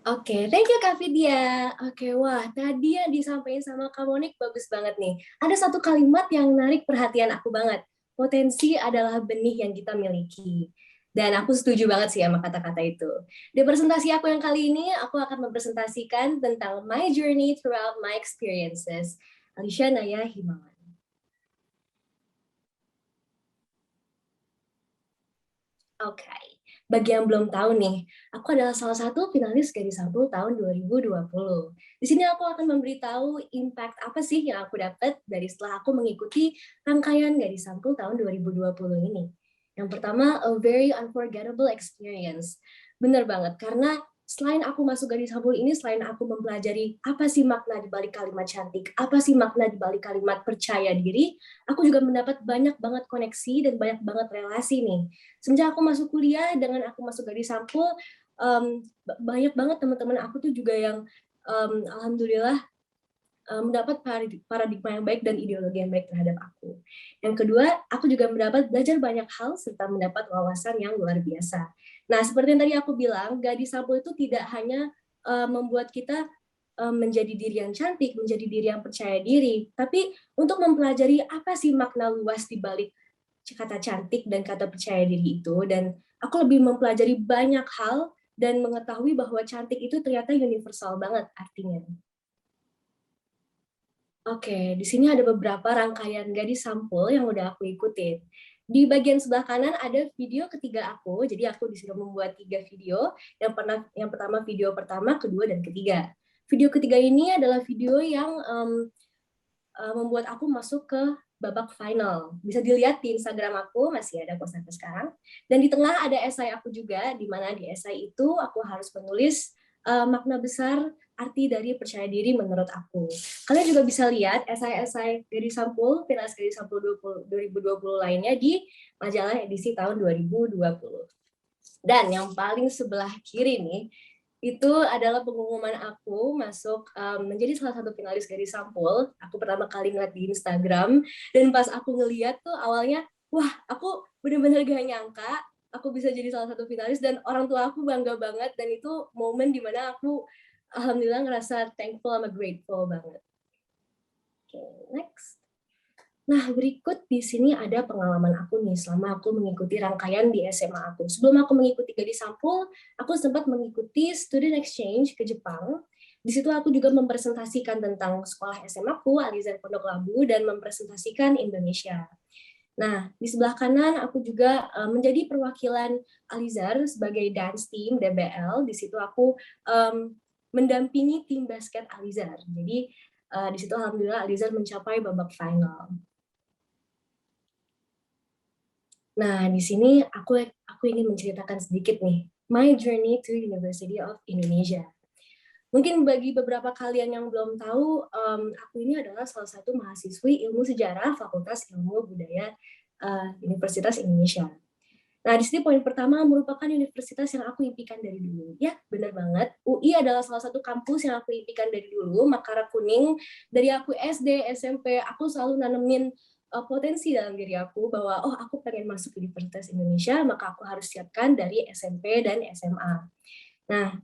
Oke, thank you Kak Vidya. Oke, wah tadi yang disampaikan sama Kak Monik bagus banget nih. Ada satu kalimat yang menarik perhatian aku banget. Potensi adalah benih yang kita miliki. Dan aku setuju banget sih sama kata-kata itu. Di presentasi aku yang kali ini, aku akan mempresentasikan tentang my journey throughout my experiences. Alisha Naya Himawan. Okay. Bagi yang belum tahu nih, aku adalah salah satu finalis Gadis Sampul tahun 2020. Di sini aku akan memberitahu impact apa sih yang aku dapat dari setelah aku mengikuti rangkaian Gadis Sampul tahun 2020 ini. Yang pertama, a very unforgettable experience. Bener banget, karena selain aku masuk Gadis Sampul ini, selain aku mempelajari apa sih makna di balik kalimat cantik, apa sih makna di balik kalimat percaya diri, aku juga mendapat banyak banget koneksi dan banyak banget relasi nih. Semenjak aku masuk kuliah, dengan aku masuk Gadis Sampul, banyak banget teman-teman aku tuh juga yang alhamdulillah mendapat paradigma yang baik dan ideologi yang baik terhadap aku. Yang kedua, aku juga mendapat belajar banyak hal serta mendapat wawasan yang luar biasa. Nah, seperti yang tadi aku bilang, Gadis Sampul itu tidak hanya membuat kita menjadi diri yang cantik, menjadi diri yang percaya diri, tapi untuk mempelajari apa sih makna luas di balik kata cantik dan kata percaya diri itu, dan aku lebih mempelajari banyak hal dan mengetahui bahwa cantik itu ternyata universal banget artinya. Oke, di sini ada beberapa rangkaian Gadis Sampul yang udah aku ikutin. Di bagian sebelah kanan ada video ketiga aku, jadi aku disuruh membuat 3 video. Yang pertama video pertama, kedua, dan ketiga. Video ketiga ini adalah video yang membuat aku masuk ke babak final. Bisa dilihat di Instagram aku, masih ada kok sampai sekarang. Dan di tengah ada esai aku juga, di mana di esai itu aku harus menulis makna besar arti dari percaya diri menurut aku. Kalian juga bisa lihat esai-esai Gadis Sampul, finalis Gadis Sampul 2020 lainnya di majalah edisi tahun 2020. Dan yang paling sebelah kiri nih, itu adalah pengumuman aku masuk menjadi salah satu finalis Gadis Sampul. Aku pertama kali ngeliat di Instagram, dan pas aku ngeliat tuh awalnya, wah, aku bener-bener gak nyangka aku bisa jadi salah satu finalis, dan orang tua aku bangga banget, dan itu momen dimana aku alhamdulillah ngerasa thankful sama grateful banget. Oke, next. Nah, berikut di sini ada pengalaman aku nih selama aku mengikuti rangkaian di SMA aku. Sebelum aku mengikuti Gadis Sampul, aku sempat mengikuti student exchange ke Jepang. Di situ aku juga mempresentasikan tentang sekolah SMA aku, Alizar Pondok Labu, dan mempresentasikan Indonesia. Nah, di sebelah kanan aku juga menjadi perwakilan Alizar sebagai dance team DBL. Di situ aku mendampingi tim basket Alizar. Jadi di situ alhamdulillah Alizar mencapai babak final. Nah, di sini aku ingin menceritakan sedikit nih, my journey to University of Indonesia. Mungkin bagi beberapa kalian yang belum tahu, aku ini adalah salah satu mahasiswi Ilmu Sejarah Fakultas Ilmu Budaya Universitas Indonesia. Nah, di sini poin pertama merupakan universitas yang aku impikan dari dulu. Ya, benar banget. UI adalah salah satu kampus yang aku impikan dari dulu. Makara Kuning, dari aku SD, SMP, aku selalu nanemin potensi dalam diri aku bahwa, oh, aku pengen masuk Universitas Indonesia, maka aku harus siapkan dari SMP dan SMA. Nah,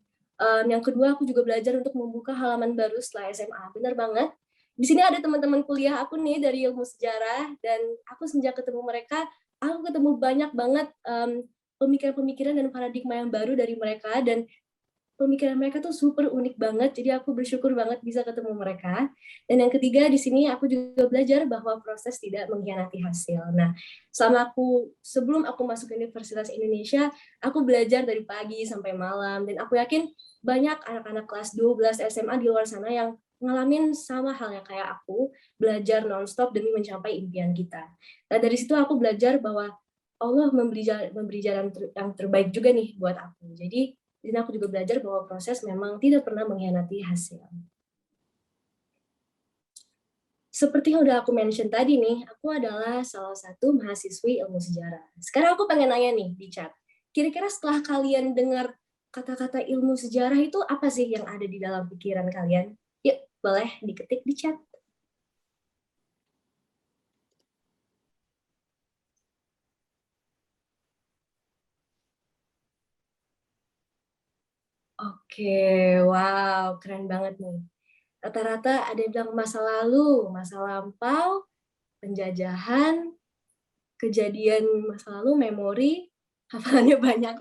yang kedua, aku juga belajar untuk membuka halaman baru setelah SMA. Benar banget. Di sini ada teman-teman kuliah aku nih dari Ilmu Sejarah, dan aku sejak ketemu mereka, aku ketemu banyak banget pemikiran-pemikiran dan paradigma yang baru dari mereka, dan pemikiran mereka tuh super unik banget, jadi aku bersyukur banget bisa ketemu mereka. Dan yang ketiga, di sini aku juga belajar bahwa proses tidak mengkhianati hasil. Nah, sebelum aku masuk ke Universitas Indonesia, aku belajar dari pagi sampai malam, dan aku yakin banyak anak-anak kelas 12 SMA di luar sana yang ngalamin sama halnya kayak aku, belajar nonstop demi mencapai impian kita. Nah, dari situ aku belajar bahwa Allah memberi jalan yang terbaik juga nih buat aku. Jadi, di sini aku juga belajar bahwa proses memang tidak pernah mengkhianati hasil. Seperti yang udah aku mention tadi nih, aku adalah salah satu mahasiswi Ilmu Sejarah. Sekarang aku pengen nanya nih di chat, kira-kira setelah kalian dengar kata-kata ilmu sejarah itu apa sih yang ada di dalam pikiran kalian? Yuk, boleh diketik di chat. Oke, wow, keren banget nih. Rata-rata ada yang bilang masa lalu, masa lampau, penjajahan, kejadian masa lalu, memori, hafalannya banyak.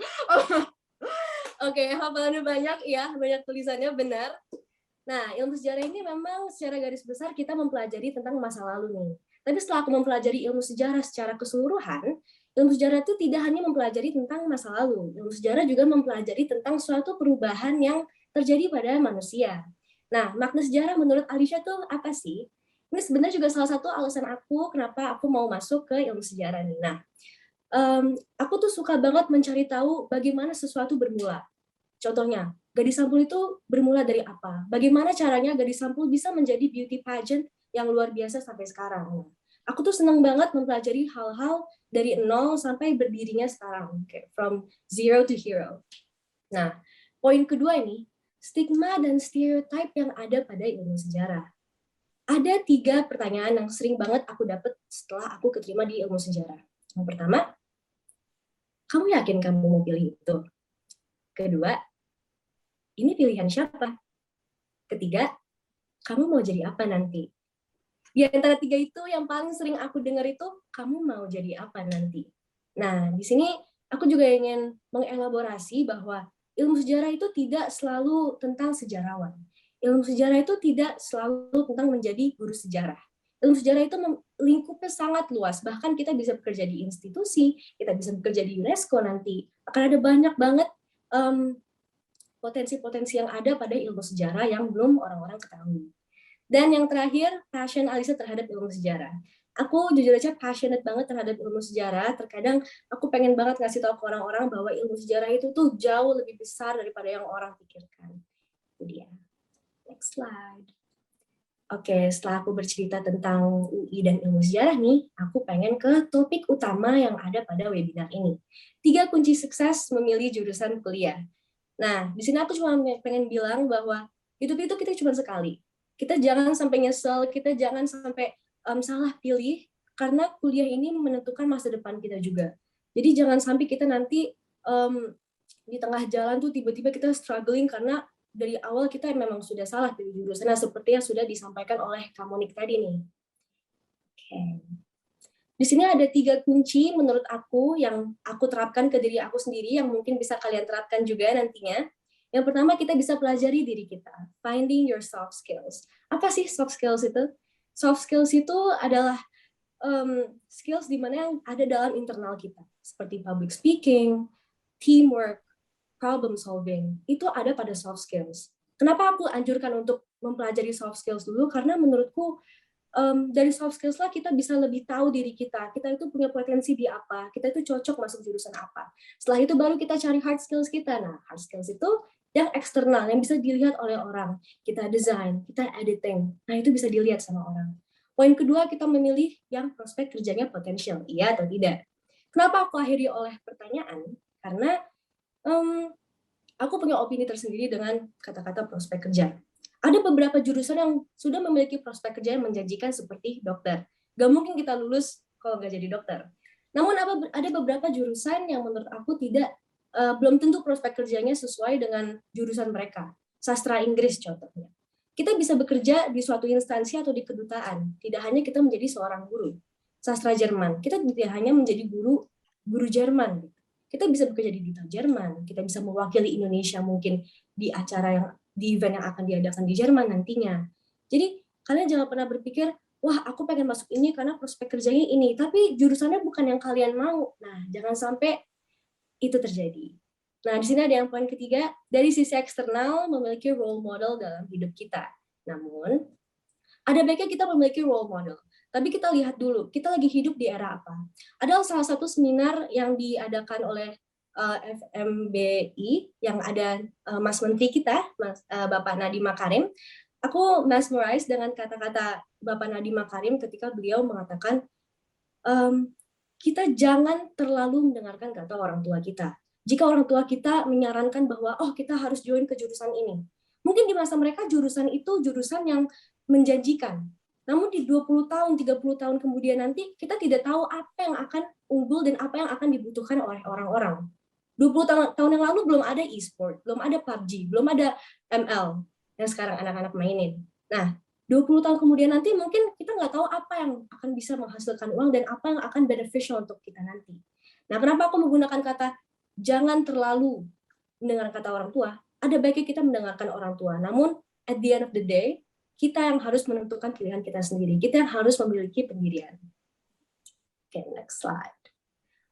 Oke, hafalannya banyak, ya, banyak tulisannya, benar. Nah, ilmu sejarah ini memang secara garis besar kita mempelajari tentang masa lalu nih. Tapi setelah aku mempelajari ilmu sejarah secara keseluruhan, ilmu sejarah itu tidak hanya mempelajari tentang masa lalu, ilmu sejarah juga mempelajari tentang suatu perubahan yang terjadi pada manusia. Nah, makna sejarah menurut Alicia tuh apa sih? Ini sebenarnya juga salah satu alasan aku kenapa aku mau masuk ke ilmu sejarah nih. Nah, aku tuh suka banget mencari tahu bagaimana sesuatu bermula. Contohnya, Gadis Sampul itu bermula dari apa? Bagaimana caranya Gadis Sampul bisa menjadi beauty pageant yang luar biasa sampai sekarang? Nah, aku tuh senang banget mempelajari hal-hal dari nol sampai berdirinya sekarang, from zero to hero. Nah, poin kedua ini, stigma dan stereotype yang ada pada ilmu sejarah. Ada 3 pertanyaan yang sering banget aku dapat setelah aku keterima di ilmu sejarah. Yang pertama, kamu yakin kamu mau pilih itu? Kedua, ini pilihan siapa? Ketiga, kamu mau jadi apa nanti? Di antara 3 itu yang paling sering aku dengar itu, kamu mau jadi apa nanti? Nah, di sini aku juga ingin mengelaborasi bahwa ilmu sejarah itu tidak selalu tentang sejarawan. Ilmu sejarah itu tidak selalu tentang menjadi guru sejarah. Ilmu sejarah itu lingkupnya sangat luas, bahkan kita bisa bekerja di institusi, kita bisa bekerja di UNESCO nanti. Akan ada banyak banget potensi-potensi yang ada pada ilmu sejarah yang belum orang-orang ketahui. Dan yang terakhir, passion Alicia terhadap ilmu sejarah. Aku jujur aja passionate banget terhadap ilmu sejarah. Terkadang aku pengen banget ngasih tahu ke orang-orang bahwa ilmu sejarah itu tuh jauh lebih besar daripada yang orang pikirkan. Itu dia. Next slide. Oke, setelah aku bercerita tentang UI dan ilmu sejarah nih, aku pengen ke topik utama yang ada pada webinar ini. 3 kunci sukses memilih jurusan kuliah. Nah, di sini aku cuma pengen bilang bahwa hidup itu kita cuma sekali. Kita jangan sampai nyesel, kita jangan sampai salah pilih, karena kuliah ini menentukan masa depan kita juga. Jadi jangan sampai kita nanti di tengah jalan tuh tiba-tiba kita struggling karena dari awal kita memang sudah salah pilih jurusan, seperti yang sudah disampaikan oleh Kamonik tadi nih. Oke. Di sini ada 3 kunci menurut aku yang aku terapkan ke diri aku sendiri yang mungkin bisa kalian terapkan juga nantinya. Yang pertama, kita bisa pelajari diri kita. Finding your soft skills. Apa sih soft skills itu? Soft skills itu adalah skills di mana yang ada dalam internal kita. Seperti public speaking, teamwork, problem solving. Itu ada pada soft skills. Kenapa aku anjurkan untuk mempelajari soft skills dulu? Karena menurutku dari soft skills lah kita bisa lebih tahu diri kita itu punya potensi di apa, kita itu cocok masuk jurusan apa. Setelah itu baru kita cari hard skills kita. Nah, hard skills itu yang eksternal, yang bisa dilihat oleh orang. Kita design, kita editing, nah itu bisa dilihat sama orang. Poin kedua, kita memilih yang prospek kerjanya potensial, iya atau tidak. Kenapa aku akhiri oleh pertanyaan? Karena aku punya opini tersendiri dengan kata-kata prospek kerja. Ada beberapa jurusan yang sudah memiliki prospek kerja yang menjanjikan seperti dokter. Gak mungkin kita lulus kalau nggak jadi dokter. Namun ada beberapa jurusan yang menurut aku belum tentu prospek kerjanya sesuai dengan jurusan mereka. Sastra Inggris contohnya. Kita bisa bekerja di suatu instansi atau di kedutaan. Tidak hanya kita menjadi seorang guru. Sastra Jerman, kita tidak hanya menjadi guru Jerman. Kita bisa bekerja di duta Jerman. Kita bisa mewakili Indonesia mungkin di event yang akan diadakan di Jerman nantinya. Jadi kalian jangan pernah berpikir, wah aku pengen masuk ini karena prospek kerjanya ini, tapi jurusannya bukan yang kalian mau. Nah, jangan sampai itu terjadi. Nah, di sini ada yang poin ketiga, dari sisi eksternal memiliki role model dalam hidup kita. Namun, ada baiknya kita memiliki role model. Tapi kita lihat dulu, kita lagi hidup di era apa. Ada salah satu seminar yang diadakan oleh FMBI yang ada Mas Menteri kita, Bapak Nadiem Makarim. Aku mesmerized dengan kata-kata Bapak Nadiem Makarim ketika beliau mengatakan kita jangan terlalu mendengarkan kata orang tua kita. Jika orang tua kita menyarankan bahwa kita harus join ke jurusan ini, mungkin di masa mereka jurusan itu jurusan yang menjanjikan. Namun di 20 tahun, 30 tahun kemudian nanti kita tidak tahu apa yang akan unggul dan apa yang akan dibutuhkan oleh orang-orang. 20 tahun yang lalu belum ada e-sport, belum ada PUBG, belum ada ML yang sekarang anak-anak mainin. Nah, 20 tahun kemudian nanti mungkin kita nggak tahu apa yang akan bisa menghasilkan uang dan apa yang akan beneficial untuk kita nanti. Nah, kenapa aku menggunakan kata jangan terlalu mendengarkan kata orang tua? Ada baiknya kita mendengarkan orang tua. Namun, at the end of the day, kita yang harus menentukan pilihan kita sendiri. Kita yang harus memiliki pendirian. Oke, next slide.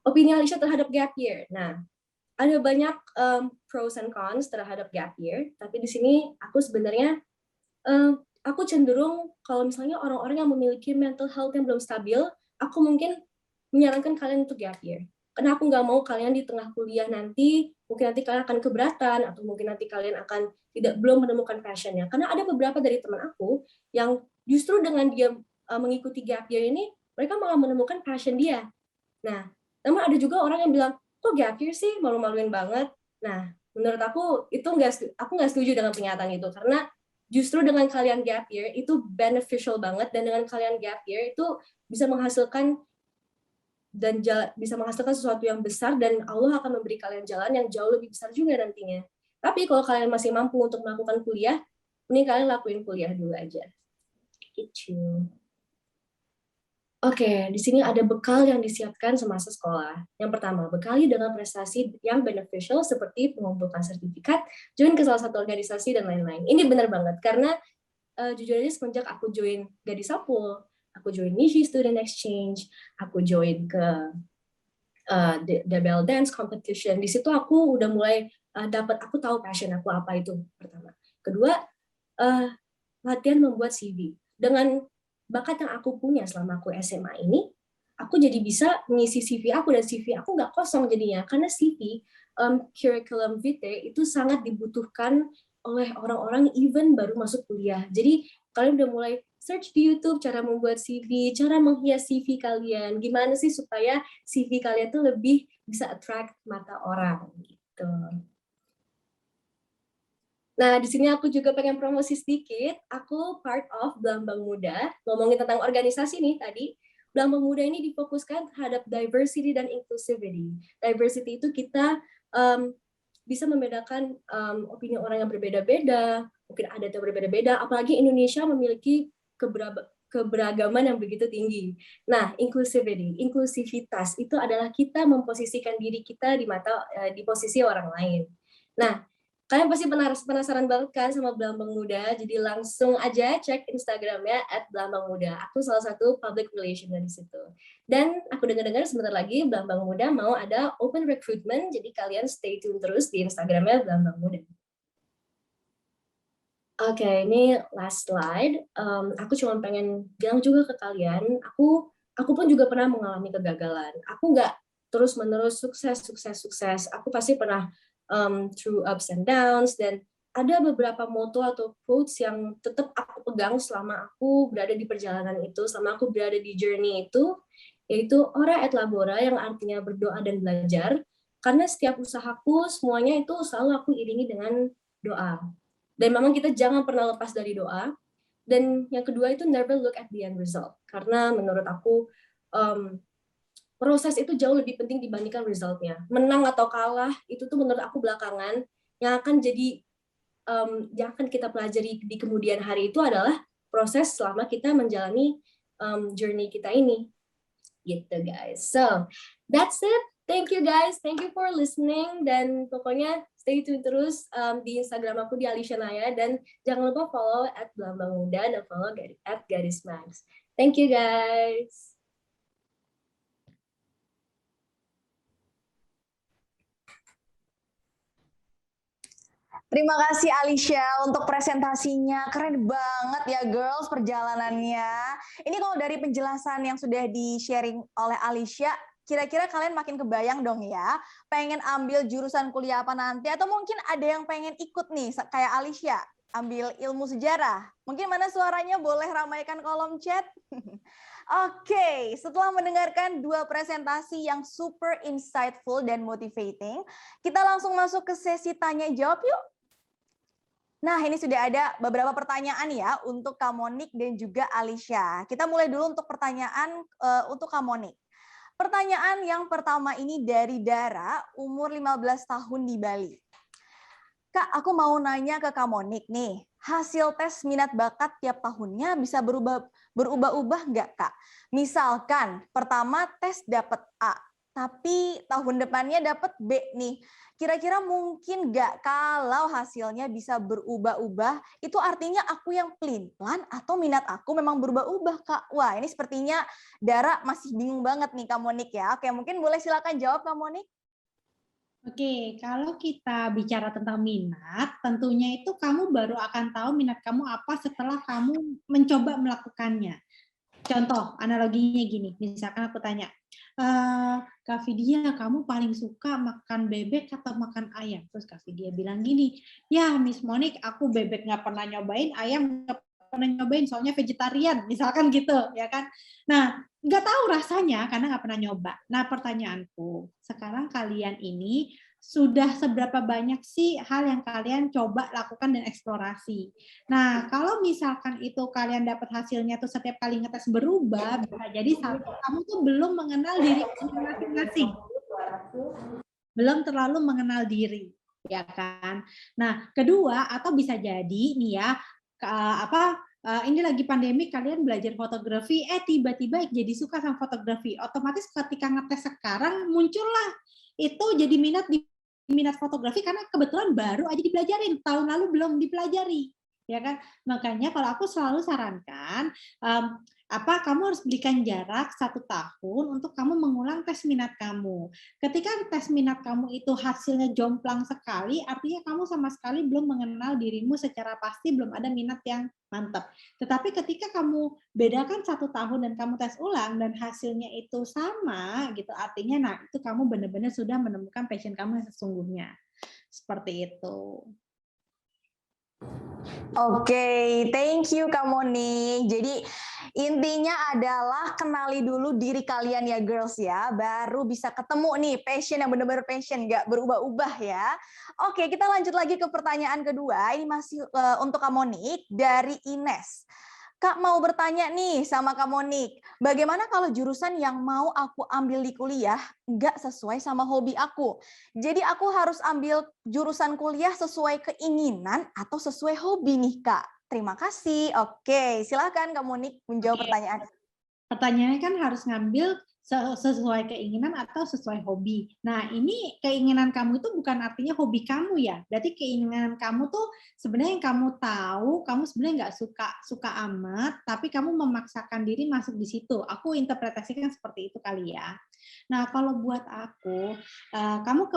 opini Alicia terhadap gap year. Nah, ada banyak pros and cons terhadap gap year, tapi di sini aku sebenarnya aku cenderung kalau misalnya orang-orang yang memiliki mental health yang belum stabil, aku mungkin menyarankan kalian untuk gap year. Karena aku nggak mau kalian di tengah kuliah nanti, mungkin nanti kalian akan keberatan, atau mungkin nanti kalian akan belum menemukan passionnya. Karena ada beberapa dari teman aku yang justru dengan dia mengikuti gap year ini, mereka malah menemukan passion dia. Nah, namun ada juga orang yang bilang, kok gap year sih, malu-maluin banget. Nah, menurut aku itu aku nggak setuju dengan pernyataan itu, karena justru dengan kalian gap year itu beneficial banget, dan dengan kalian gap year itu bisa menghasilkan sesuatu yang besar, dan Allah akan memberi kalian jalan yang jauh lebih besar juga nantinya. Tapi kalau kalian masih mampu untuk melakukan kuliah, mending kalian lakuin kuliah dulu aja. Gitu. Oke, di sini ada bekal yang disiapkan semasa sekolah. Yang pertama, bekali dengan prestasi yang beneficial seperti mengumpulkan sertifikat, join ke salah satu organisasi, dan lain-lain. Ini benar banget, karena jujur aja semenjak aku join Gadis Sapul, aku join Nishi Student Exchange, aku join ke Debel Dance Competition, di situ aku udah mulai aku tahu passion aku apa itu, pertama. Kedua, latihan membuat CV. Dengan bakat yang aku punya selama aku SMA ini, aku jadi bisa mengisi CV aku, dan CV aku nggak kosong jadinya, karena CV, curriculum vitae, itu sangat dibutuhkan oleh orang-orang even baru masuk kuliah. Jadi kalian udah mulai search di YouTube cara membuat CV, cara menghias CV kalian, gimana sih supaya CV kalian tuh lebih bisa attract mata orang gitu. Nah, di sini aku juga pengen promosi sedikit. Aku part of Belambang Muda. Ngomongin tentang organisasi nih tadi. Belambang Muda ini difokuskan terhadap diversity dan inclusivity. Diversity itu kita bisa membedakan opini orang yang berbeda-beda, mungkin adat yang berbeda-beda, apalagi Indonesia memiliki keberagaman yang begitu tinggi. Nah, inklusivitas itu adalah kita memposisikan diri kita di posisi orang lain. Nah, kalian pasti penasaran banget kan sama Belambang Muda, jadi langsung aja cek Instagramnya @belambangmuda. Aku salah satu public relation dari situ. Dan aku dengar-dengar sebentar lagi Belambang Muda mau ada open recruitment, jadi kalian stay tune terus di Instagramnya Belambang Muda. Oke, ini last slide. Aku cuma pengen bilang juga ke kalian, aku pun juga pernah mengalami kegagalan. Aku nggak terus-menerus sukses. Aku pasti pernah through ups and downs, dan ada beberapa motto atau quotes yang tetap aku pegang selama aku berada di perjalanan itu, selama aku berada di journey itu, yaitu ora et labora, yang artinya berdoa dan belajar, karena setiap usahaku semuanya itu selalu aku iringi dengan doa. Dan memang kita jangan pernah lepas dari doa. Dan yang kedua itu never look at the end result, karena menurut aku proses itu jauh lebih penting dibandingkan resultnya. Menang atau kalah itu tuh menurut aku belakangan. Yang akan kita pelajari di kemudian hari itu adalah proses selama kita menjalani journey kita ini. Gitu guys. So that's it. Thank you guys. Thank you for listening. Dan pokoknya stay tune terus di Instagram aku di Alicia Naya, dan jangan lupa follow @belambangmuda dan follow @gadismax. Thank you guys. Terima kasih Alicia untuk presentasinya. Keren banget ya girls perjalanannya. Ini kalau dari penjelasan yang sudah di-sharing oleh Alicia, kira-kira kalian makin kebayang dong ya, pengen ambil jurusan kuliah apa nanti, atau mungkin ada yang pengen ikut nih kayak Alicia, ambil ilmu sejarah. Mungkin mana suaranya, boleh ramaikan kolom chat. Oke, setelah mendengarkan dua presentasi yang super insightful dan motivating, kita langsung masuk ke sesi tanya jawab yuk. Nah, ini sudah ada beberapa pertanyaan ya untuk Kak Monik dan juga Alicia. Kita mulai dulu untuk pertanyaan untuk Kak Monik. Pertanyaan yang pertama ini dari Dara, umur 15 tahun di Bali. Kak, aku mau nanya ke Kak Monik nih, hasil tes minat bakat tiap tahunnya bisa berubah-ubah nggak Kak? Misalkan pertama tes dapat A, tapi tahun depannya dapat B nih. Kira-kira mungkin nggak kalau hasilnya bisa berubah-ubah, itu artinya aku yang pelin-pelan atau minat aku memang berubah-ubah, Kak? Wah, ini sepertinya Dara masih bingung banget nih, Kak Monik ya. Oke, mungkin boleh silakan jawab, Kak Monik. Oke, kalau kita bicara tentang minat, tentunya itu kamu baru akan tahu minat kamu apa setelah kamu mencoba melakukannya. Contoh, analoginya gini, misalkan aku tanya, Kak Vidya, kamu paling suka makan bebek atau makan ayam? Terus Kak Vidya bilang gini, ya Miss Monik, aku bebek nggak pernah nyobain, ayam nggak pernah nyobain, soalnya vegetarian, misalkan gitu, ya kan? Nah, nggak tahu rasanya karena nggak pernah nyoba. Nah, pertanyaanku, sekarang kalian ini sudah seberapa banyak sih hal yang kalian coba lakukan dan eksplorasi? Nah, kalau misalkan itu kalian dapat hasilnya tuh setiap kali ngetes berubah, bisa jadi satu, kamu tuh belum mengenal diri masing-masing. Belum terlalu mengenal diri, ya kan? Nah, kedua, atau bisa jadi nih ya, ini lagi pandemi, kalian belajar fotografi, tiba-tiba jadi suka sama fotografi. Otomatis ketika ngetes sekarang, muncullah itu jadi minat fotografi karena kebetulan baru aja dipelajarin, tahun lalu belum dipelajari, ya kan? Makanya kalau aku selalu sarankan, kamu harus berikan jarak 1 tahun untuk kamu mengulang tes minat kamu. Ketika tes minat kamu itu hasilnya jomplang sekali, artinya kamu sama sekali belum mengenal dirimu secara pasti, belum ada minat yang mantap. Tetapi ketika kamu bedakan 1 tahun dan kamu tes ulang dan hasilnya itu sama, gitu, artinya nah itu kamu benar-benar sudah menemukan passion kamu yang sesungguhnya. Seperti itu. Oke, thank you Kak Monik. Jadi intinya adalah kenali dulu diri kalian ya girls ya, baru bisa ketemu nih passion yang benar-benar passion, nggak berubah-ubah ya. Oke, kita lanjut lagi ke pertanyaan kedua. Ini masih untuk Kak Monik dari Ines. Kak mau bertanya nih sama Kak Monik, bagaimana kalau jurusan yang mau aku ambil di kuliah nggak sesuai sama hobi aku? Jadi aku harus ambil jurusan kuliah sesuai keinginan atau sesuai hobi nih Kak? Terima kasih. Oke, silakan Kak Monik menjawab pertanyaan. Pertanyaannya kan harus ngambil sesuai keinginan atau sesuai hobi. Nah, ini keinginan kamu itu bukan artinya hobi kamu ya. Berarti keinginan kamu tuh sebenarnya yang kamu tahu, kamu sebenarnya nggak suka amat, tapi kamu memaksakan diri masuk di situ. Aku interpretasikan seperti itu kali ya. Nah, kalau buat aku, kamu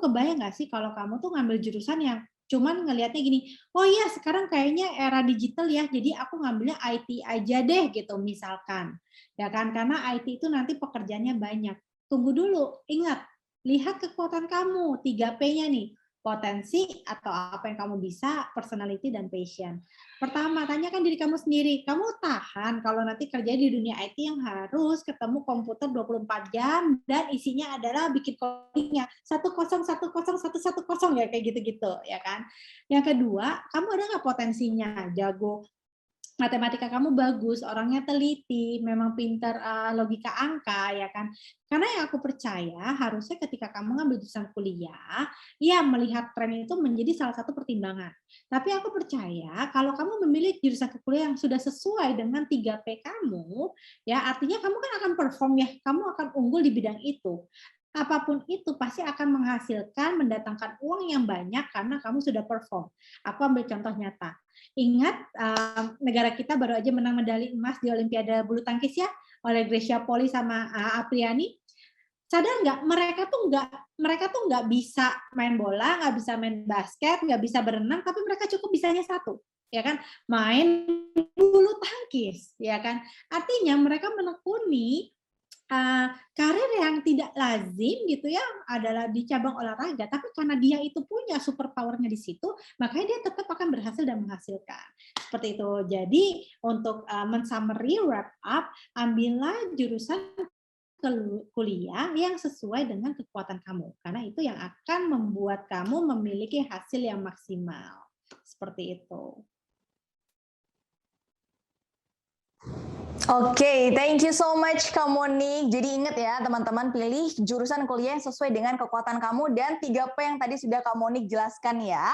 kebayang nggak sih kalau kamu tuh ngambil jurusan yang cuman ngelihatnya gini, oh iya sekarang kayaknya era digital ya, jadi aku ngambilnya IT aja deh gitu misalkan. Ya kan, karena IT itu nanti pekerjaannya banyak. Tunggu dulu, ingat, lihat kekuatan kamu, 3P-nya nih, potensi atau apa yang kamu bisa, personality dan passion. Pertama, tanyakan diri kamu sendiri, kamu tahan kalau nanti kerja di dunia IT yang harus ketemu komputer 24 jam dan isinya adalah bikin codingnya 1010110 ya kayak gitu-gitu ya kan. Yang kedua, kamu ada nggak potensinya jago matematika kamu bagus, orangnya teliti, memang pintar logika angka, ya kan? Karena yang aku percaya harusnya ketika kamu ngambil jurusan kuliah, ya melihat tren itu menjadi salah satu pertimbangan. Tapi aku percaya kalau kamu memilih jurusan kuliah yang sudah sesuai dengan 3P kamu, ya artinya kamu kan akan perform ya, kamu akan unggul di bidang itu. Apapun itu pasti akan menghasilkan, mendatangkan uang yang banyak karena kamu sudah perform. Aku ambil contoh nyata. Ingat negara kita baru aja menang medali emas di Olimpiade bulu tangkis ya oleh Grecia Poli sama Apriani. Sadar nggak mereka tuh nggak bisa main bola, nggak bisa main basket, nggak bisa berenang, tapi mereka cukup bisanya satu, ya kan, main bulu tangkis, ya kan. Artinya mereka menekuni karir yang tidak lazim gitu ya adalah di cabang olahraga, tapi karena dia itu punya super powernya di situ, makanya dia tetap akan berhasil dan menghasilkan. Seperti itu. Jadi untuk mensummary wrap up, ambillah jurusan kuliah yang sesuai dengan kekuatan kamu, karena itu yang akan membuat kamu memiliki hasil yang maksimal. Seperti itu. Oke, thank you so much Kak Monik. Jadi ingat ya teman-teman, pilih jurusan kuliah yang sesuai dengan kekuatan kamu dan 3P yang tadi sudah Kak Monik jelaskan ya.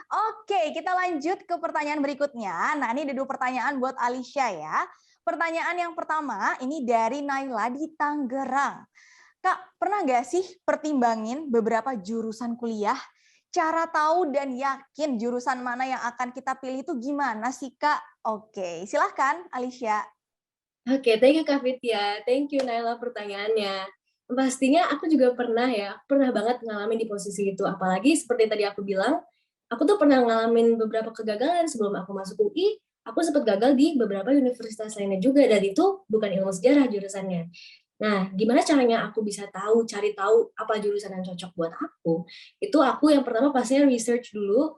Oke, kita lanjut ke pertanyaan berikutnya. Nah, ini ada 2 pertanyaan buat Alicia ya. Pertanyaan yang pertama ini dari Naila di Tangerang. Kak, pernah nggak sih pertimbangin beberapa jurusan kuliah? Cara tahu dan yakin jurusan mana yang akan kita pilih itu gimana sih, Kak? Oke, silahkan Alicia. Oke, thank you Kak Fitya. Thank you Naila pertanyaannya. Pastinya aku juga pernah ya, pernah banget ngalamin di posisi itu. Apalagi seperti tadi aku bilang, aku tuh pernah ngalamin beberapa kegagalan sebelum aku masuk UI. Aku sempat gagal di beberapa universitas lainnya juga, dan itu bukan ilmu sejarah jurusannya. Nah, gimana caranya aku bisa cari tahu apa jurusan yang cocok buat aku? Itu aku yang pertama pastinya research dulu.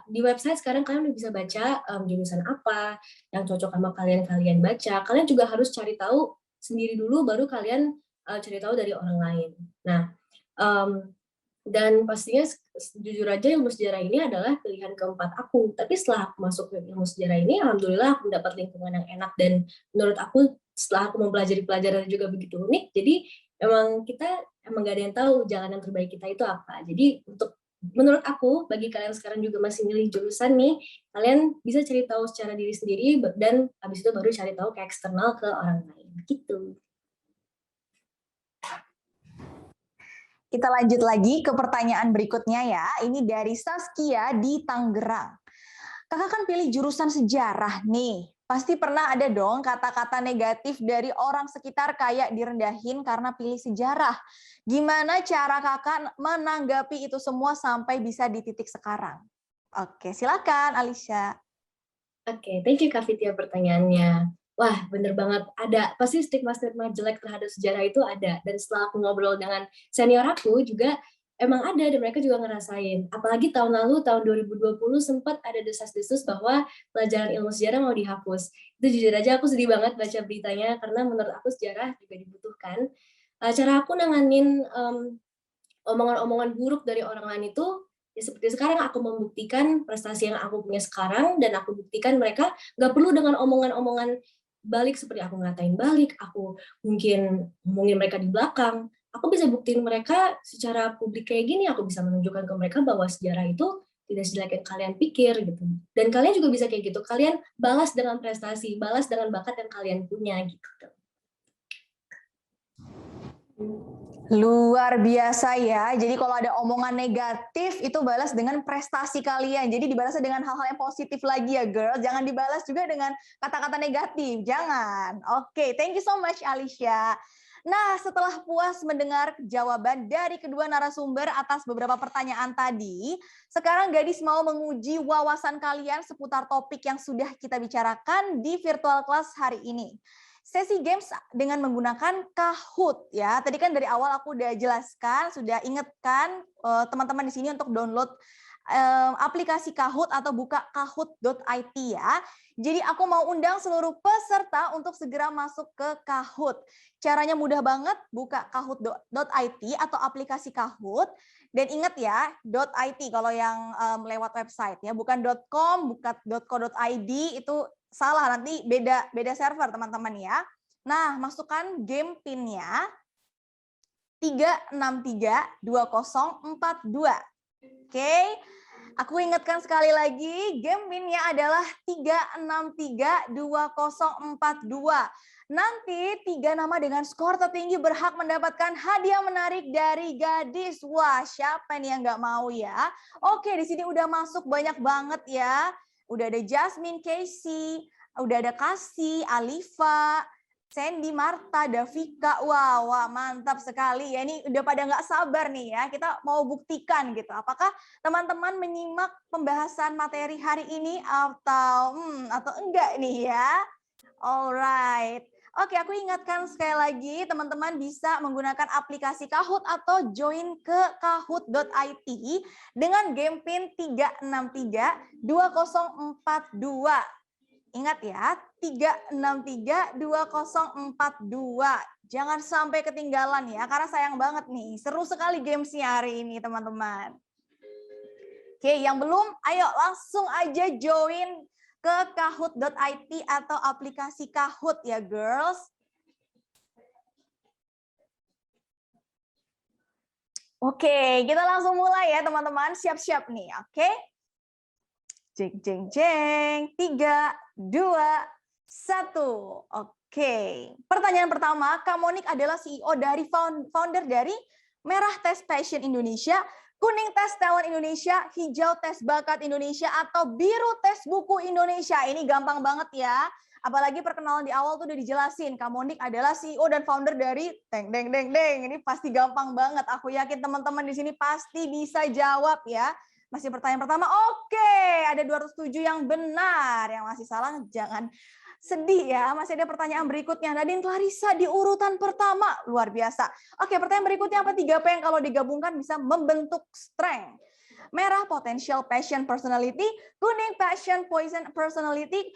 Di website sekarang kalian udah bisa baca jurusan apa yang cocok sama kalian baca. Kalian juga harus cari tahu sendiri dulu, baru kalian cari tahu dari orang lain. Nah, dan pastinya jujur aja ilmu sejarah ini adalah pilihan keempat aku. Tapi setelah aku masuk ke ilmu sejarah ini, alhamdulillah aku mendapat lingkungan yang enak, dan menurut aku setelah aku mempelajari pelajaran juga begitu unik, jadi emang gak ada yang tahu jalan yang terbaik kita itu apa. Jadi menurut aku, bagi kalian sekarang juga masih milih jurusan nih, kalian bisa cari tahu secara diri sendiri, dan habis itu baru cari tahu ke eksternal, ke orang lain gitu. Kita lanjut lagi ke pertanyaan berikutnya ya. Ini dari Saskia di Tangerang. Kakak kan pilih jurusan sejarah nih. Pasti pernah ada dong kata-kata negatif dari orang sekitar kayak direndahin karena pilih sejarah. Gimana cara kakak menanggapi itu semua sampai bisa di titik sekarang? Oke, silakan Alicia. Oke, thank you Kak Fitya pertanyaannya. Wah, bener banget. Pasti stigma-stigma jelek terhadap sejarah itu ada. Dan setelah aku ngobrol dengan senior aku juga, emang ada, dan mereka juga ngerasain. Apalagi tahun lalu, tahun 2020, sempat ada desas-desus bahwa pelajaran ilmu sejarah mau dihapus. Itu jujur aja aku sedih banget baca beritanya, karena menurut aku sejarah juga dibutuhkan. Cara aku nanganin omongan-omongan buruk dari orang lain itu, ya seperti sekarang aku membuktikan prestasi yang aku punya sekarang, dan aku buktikan mereka nggak perlu dengan omongan-omongan balik seperti aku ngatain balik, aku mungkin ngomongin mereka di belakang. Aku bisa buktiin mereka secara publik kayak gini, aku bisa menunjukkan ke mereka bahwa sejarah itu tidak sejelek yang kalian pikir gitu. Dan kalian juga bisa kayak gitu, kalian balas dengan prestasi, balas dengan bakat yang kalian punya gitu. Luar biasa ya. Jadi kalau ada omongan negatif itu balas dengan prestasi kalian. Jadi dibalasnya dengan hal-hal yang positif lagi ya girls. Jangan dibalas juga dengan kata-kata negatif. Jangan. Oke, thank you so much Alicia. Nah, setelah puas mendengar jawaban dari kedua narasumber atas beberapa pertanyaan tadi, sekarang gadis mau menguji wawasan kalian seputar topik yang sudah kita bicarakan di virtual class hari ini. Sesi games dengan menggunakan Kahoot ya. Tadi kan dari awal aku udah jelaskan, sudah ingatkan teman-teman di sini untuk download aplikasi Kahoot atau buka kahoot.it ya. Jadi aku mau undang seluruh peserta untuk segera masuk ke Kahoot. Caranya mudah banget, buka kahoot.it atau aplikasi Kahoot. Dan ingat ya, .it kalau yang lewat website ya, bukan .com, bukan .co.id, itu salah, nanti beda server teman-teman ya. Nah, masukkan game PIN-nya 3632042. Oke. Aku ingatkan sekali lagi, game PIN-nya adalah 3632042. Nanti 3 nama dengan skor tertinggi berhak mendapatkan hadiah menarik dari gadis. Wah, siapa nih yang nggak mau ya? Oke, di sini udah masuk banyak banget ya. Udah ada Jasmine, Casey, udah ada Kasih, Alifa, Sandy, Marta, Davika. Wah, mantap sekali ya. Ini udah pada nggak sabar nih ya. Kita mau buktikan gitu. Apakah teman-teman menyimak pembahasan materi hari ini atau enggak nih ya? Alright. Oke, aku ingatkan sekali lagi teman-teman bisa menggunakan aplikasi Kahoot atau join ke kahoot.it dengan game PIN 3632042. Ingat ya, 3632042. Jangan sampai ketinggalan ya, karena sayang banget nih. Seru sekali gamesnya hari ini teman-teman. Oke, yang belum, ayo langsung aja join ke kahoot.it atau aplikasi Kahoot ya girls. Oke, kita langsung mulai ya teman-teman. Siap-siap nih, oke? Jeng, jeng, jeng. 3, 2, 1. Oke, pertanyaan pertama, Kak Monik adalah CEO dari founder dari Merah Tes Passion Indonesia, Kuning Tes Talent Indonesia, Hijau Tes Bakat Indonesia, atau Biru Tes Buku Indonesia. Ini gampang banget ya. Apalagi perkenalan di awal tuh udah dijelasin, Kak Monik adalah CEO dan founder dari Deng Deng Deng Deng. Ini pasti gampang banget. Aku yakin teman-teman di sini pasti bisa jawab ya. Masih pertanyaan pertama, oke, ada 207 yang benar. Yang masih salah jangan sedih ya, masih ada pertanyaan berikutnya. Nadine Clarissa di urutan pertama, luar biasa. Oke, pertanyaan berikutnya apa? 3P yang kalau digabungkan bisa membentuk strength. Merah, potential, passion, personality. Kuning, passion, poison, personality.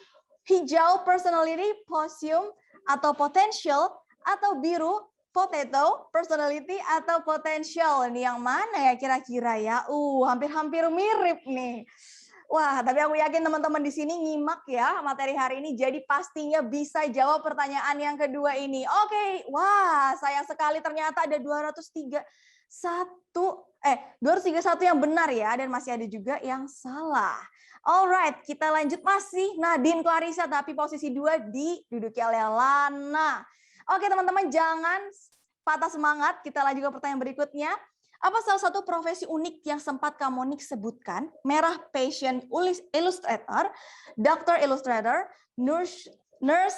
Hijau, personality, posium, atau potential. Atau biru, potato, personality, atau potential. Ini yang mana ya kira-kira ya? Hampir-hampir mirip nih. Wah, tapi aku yakin teman-teman di sini nyimak ya materi hari ini, jadi pastinya bisa jawab pertanyaan yang kedua ini. Oke, wah sayang sekali ternyata ada 231 yang benar ya, dan masih ada juga yang salah. Alright, kita lanjut, masih Nadine Clarissa, tapi posisi 2 diduduki oleh Lana. Oke teman-teman, jangan patah semangat, kita lanjut ke pertanyaan berikutnya. Apa salah satu profesi unik yang sempat Kak Monik sebutkan? Merah, passion illustrator, doctor illustrator, nurse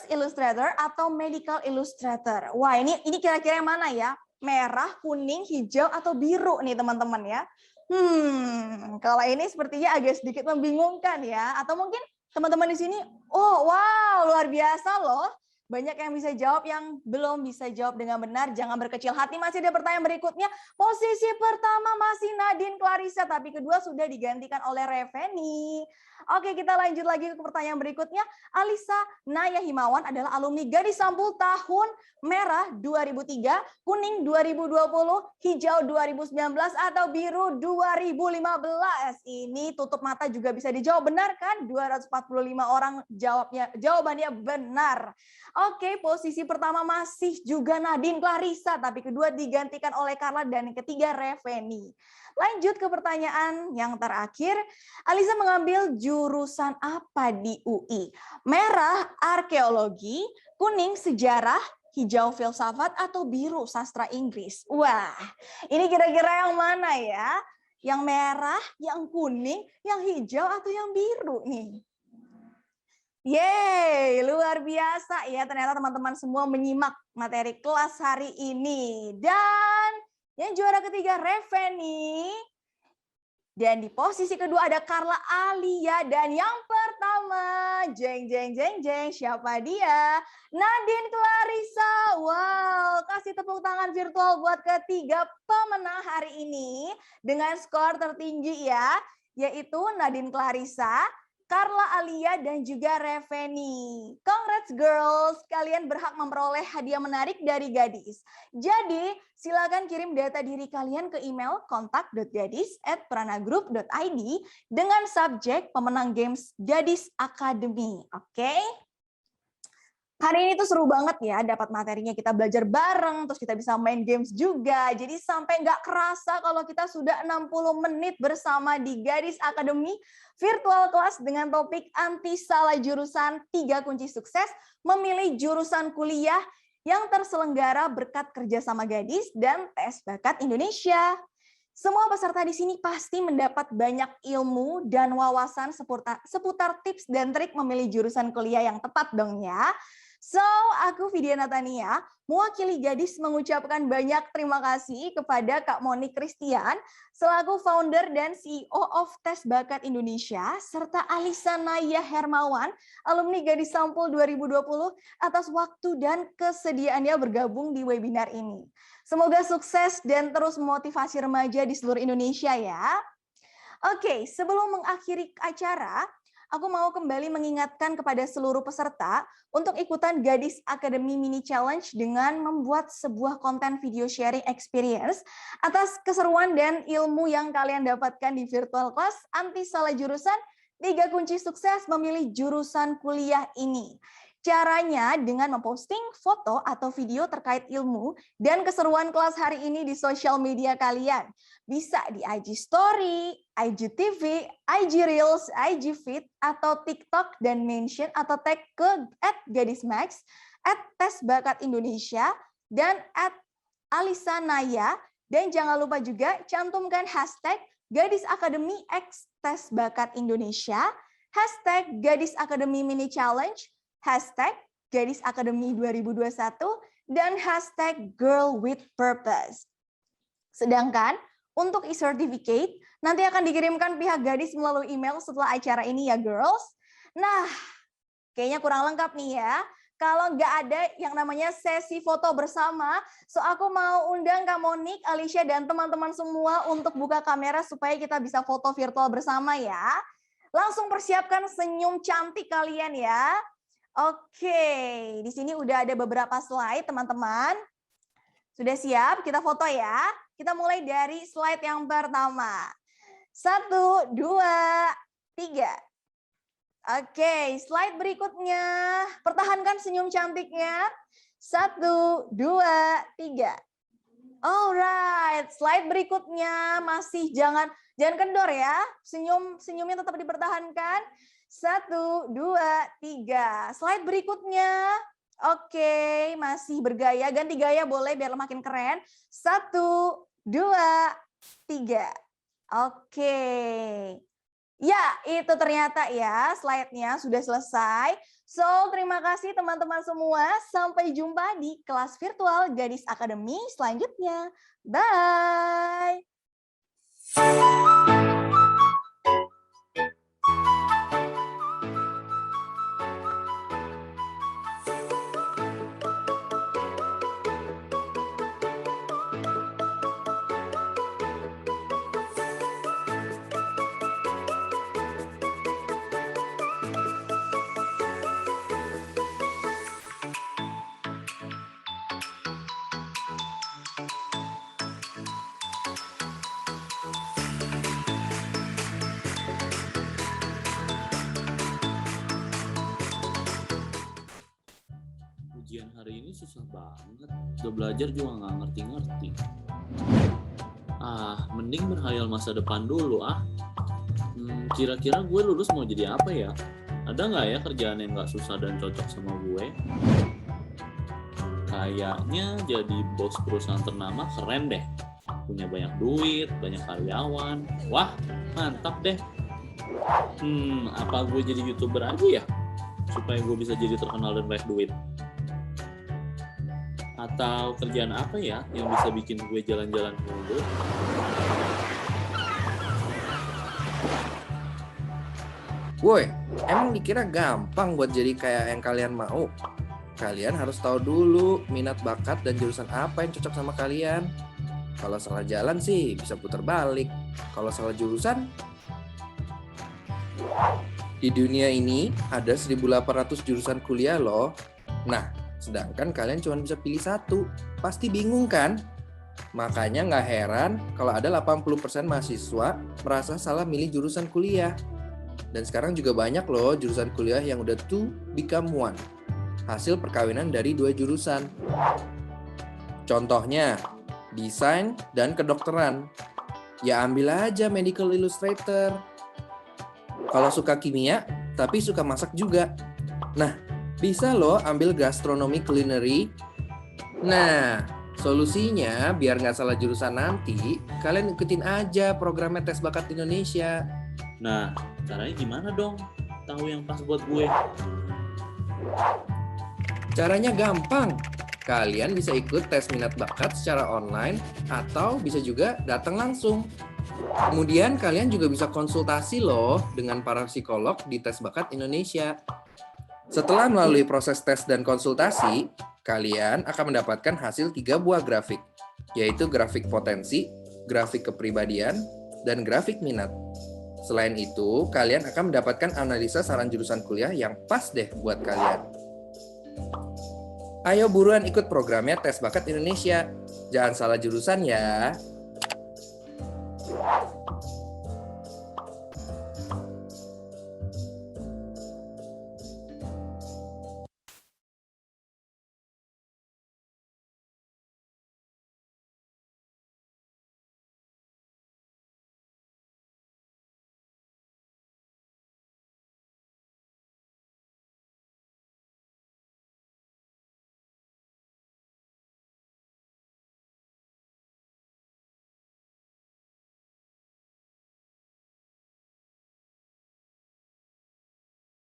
illustrator, atau medical illustrator. Wah, ini kira-kira yang mana ya? Merah, kuning, hijau, atau biru nih teman-teman ya. Kalau ini sepertinya agak sedikit membingungkan ya. Atau mungkin teman-teman di sini, oh wow, luar biasa loh. Banyak yang bisa jawab, yang belum bisa jawab dengan benar. Jangan berkecil hati, masih ada pertanyaan berikutnya. Posisi pertama masih Nadine Clarissa, tapi kedua sudah digantikan oleh Reveni. Oke, kita lanjut lagi ke pertanyaan berikutnya. Alisa Naya Himawan adalah alumni Gadis Sampul tahun Merah 2003, Kuning 2020, Hijau 2019, atau Biru 2015. Ini tutup mata juga bisa dijawab, benar kan? 245 orang jawabannya benar. Oke, posisi pertama masih juga Nadine Clarissa, tapi kedua digantikan oleh Carla dan yang ketiga Reveni. Lanjut ke pertanyaan yang terakhir, Alisa mengambil jurusan apa di UI? Merah arkeologi, kuning sejarah, hijau filsafat, atau biru sastra Inggris? Wah, ini kira-kira yang mana ya? Yang merah, yang kuning, yang hijau, atau yang biru nih? Yeay, luar biasa ya, ternyata teman-teman semua menyimak materi kelas hari ini. Dan yang juara ketiga Reveni. Dan di posisi kedua ada Carla Alia. Dan yang pertama, jeng jeng jeng jeng, siapa dia? Nadine Clarissa. Wow, kasih tepuk tangan virtual buat ketiga pemenang hari ini dengan skor tertinggi ya, yaitu Nadine Clarissa, Carla Alia, dan juga Reveni. Congrats girls, kalian berhak memperoleh hadiah menarik dari Gadis. Jadi, silakan kirim data diri kalian ke email kontak.gadis@pranagroup.id dengan subjek pemenang games Gadis Academy. Oke? Hari ini tuh seru banget ya, dapat materinya, kita belajar bareng, terus kita bisa main games juga. Jadi sampai nggak kerasa kalau kita sudah 60 menit bersama di Gadis Academy virtual class dengan topik anti salah jurusan, 3 kunci sukses memilih jurusan kuliah yang terselenggara berkat kerjasama Gadis dan Tes Bakat Indonesia. Semua peserta di sini pasti mendapat banyak ilmu dan wawasan seputar tips dan trik memilih jurusan kuliah yang tepat dong ya. So, aku Vidya Natania, mewakili Gadis mengucapkan banyak terima kasih kepada Kak Monik Christian, selaku founder dan CEO of Tes Bakat Indonesia, serta Alisa Naya Hermawan, alumni Gadis Sampul 2020, atas waktu dan kesediaannya bergabung di webinar ini. Semoga sukses dan terus memotivasi remaja di seluruh Indonesia ya. Oke, sebelum mengakhiri acara, aku mau kembali mengingatkan kepada seluruh peserta untuk ikutan Gadis Academy Mini Challenge dengan membuat sebuah konten video sharing experience atas keseruan dan ilmu yang kalian dapatkan di virtual class anti salah jurusan, 3 kunci sukses memilih jurusan kuliah ini. Caranya dengan memposting foto atau video terkait ilmu dan keseruan kelas hari ini di sosial media kalian. Bisa di IG Story, IGTV, IG Reels, IG Feed, atau TikTok dan mention atau tag ke @gadismax @tesbakatindonesia, dan @alisanaya. Dan jangan lupa juga cantumkan hashtag Gadis Akademi X Tes Bakat Indonesia, hashtag Gadis Akademi Mini Challenge, hashtag Gadis Akademi 2021, dan hashtag Girl with Purpose. Sedangkan untuk e-certificate nanti akan dikirimkan pihak Gadis melalui email setelah acara ini ya girls. Nah, kayaknya kurang lengkap nih ya. Kalau nggak ada yang namanya sesi foto bersama, so aku mau undang Kak Monik, Alicia, dan teman-teman semua untuk buka kamera supaya kita bisa foto virtual bersama ya. Langsung persiapkan senyum cantik kalian ya. Oke, di sini udah ada beberapa slide teman-teman. Sudah siap? Kita foto ya. Kita mulai dari slide yang pertama. 1, 2, 3. Oke, slide berikutnya. Pertahankan senyum cantiknya. 1, 2, 3. Alright, slide berikutnya masih jangan kendor ya. Senyumnya tetap dipertahankan. 1, 2, 3. Slide berikutnya. Oke, masih bergaya. Ganti gaya boleh biar makin keren. 1, 2, 3. Oke. Ya, itu ternyata ya slide-nya sudah selesai. So, terima kasih teman-teman semua. Sampai jumpa di kelas virtual Gadis Akademi selanjutnya. Bye! Ujian hari ini susah banget. Udah belajar juga nggak ngerti-ngerti. Mending berhayal masa depan dulu ah. Kira-kira gue lulus mau jadi apa ya? Ada nggak ya kerjaan yang nggak susah dan cocok sama gue? Kayaknya jadi bos perusahaan ternama keren deh. Punya banyak duit, banyak karyawan. Wah, mantap deh. Apa gue jadi YouTuber aja ya? Supaya gue bisa jadi terkenal dan banyak duit. Atau kerjaan apa ya yang bisa bikin gue jalan-jalan mulu? Woi, emang dikira gampang buat jadi kayak yang kalian mau? Kalian harus tahu dulu minat bakat dan jurusan apa yang cocok sama kalian. Kalau salah jalan sih bisa putar balik. Kalau salah jurusan, di dunia ini ada 1.800 jurusan kuliah loh. Nah, sedangkan kalian cuma bisa pilih satu. Pasti bingung kan? Makanya nggak heran kalau ada 80% mahasiswa merasa salah milih jurusan kuliah. Dan sekarang juga banyak loh jurusan kuliah yang udah two become one. Hasil perkawinan dari 2 jurusan. Contohnya, desain dan kedokteran. Ya ambil aja medical illustrator. Kalau suka kimia, tapi suka masak juga. Nah, bisa loh ambil gastronomi culinary. Nah, solusinya biar nggak salah jurusan nanti, kalian ikutin aja programnya Tes Bakat Indonesia. Nah, caranya gimana dong? Tahu yang pas buat gue. Caranya gampang. Kalian bisa ikut tes minat bakat secara online atau bisa juga datang langsung. Kemudian kalian juga bisa konsultasi loh dengan para psikolog di Tes Bakat Indonesia. Setelah melalui proses tes dan konsultasi, kalian akan mendapatkan hasil 3 buah grafik, yaitu grafik potensi, grafik kepribadian, dan grafik minat. Selain itu, kalian akan mendapatkan analisa saran jurusan kuliah yang pas deh buat kalian. Ayo buruan ikut programnya Tes Bakat Indonesia. Jangan salah jurusan ya.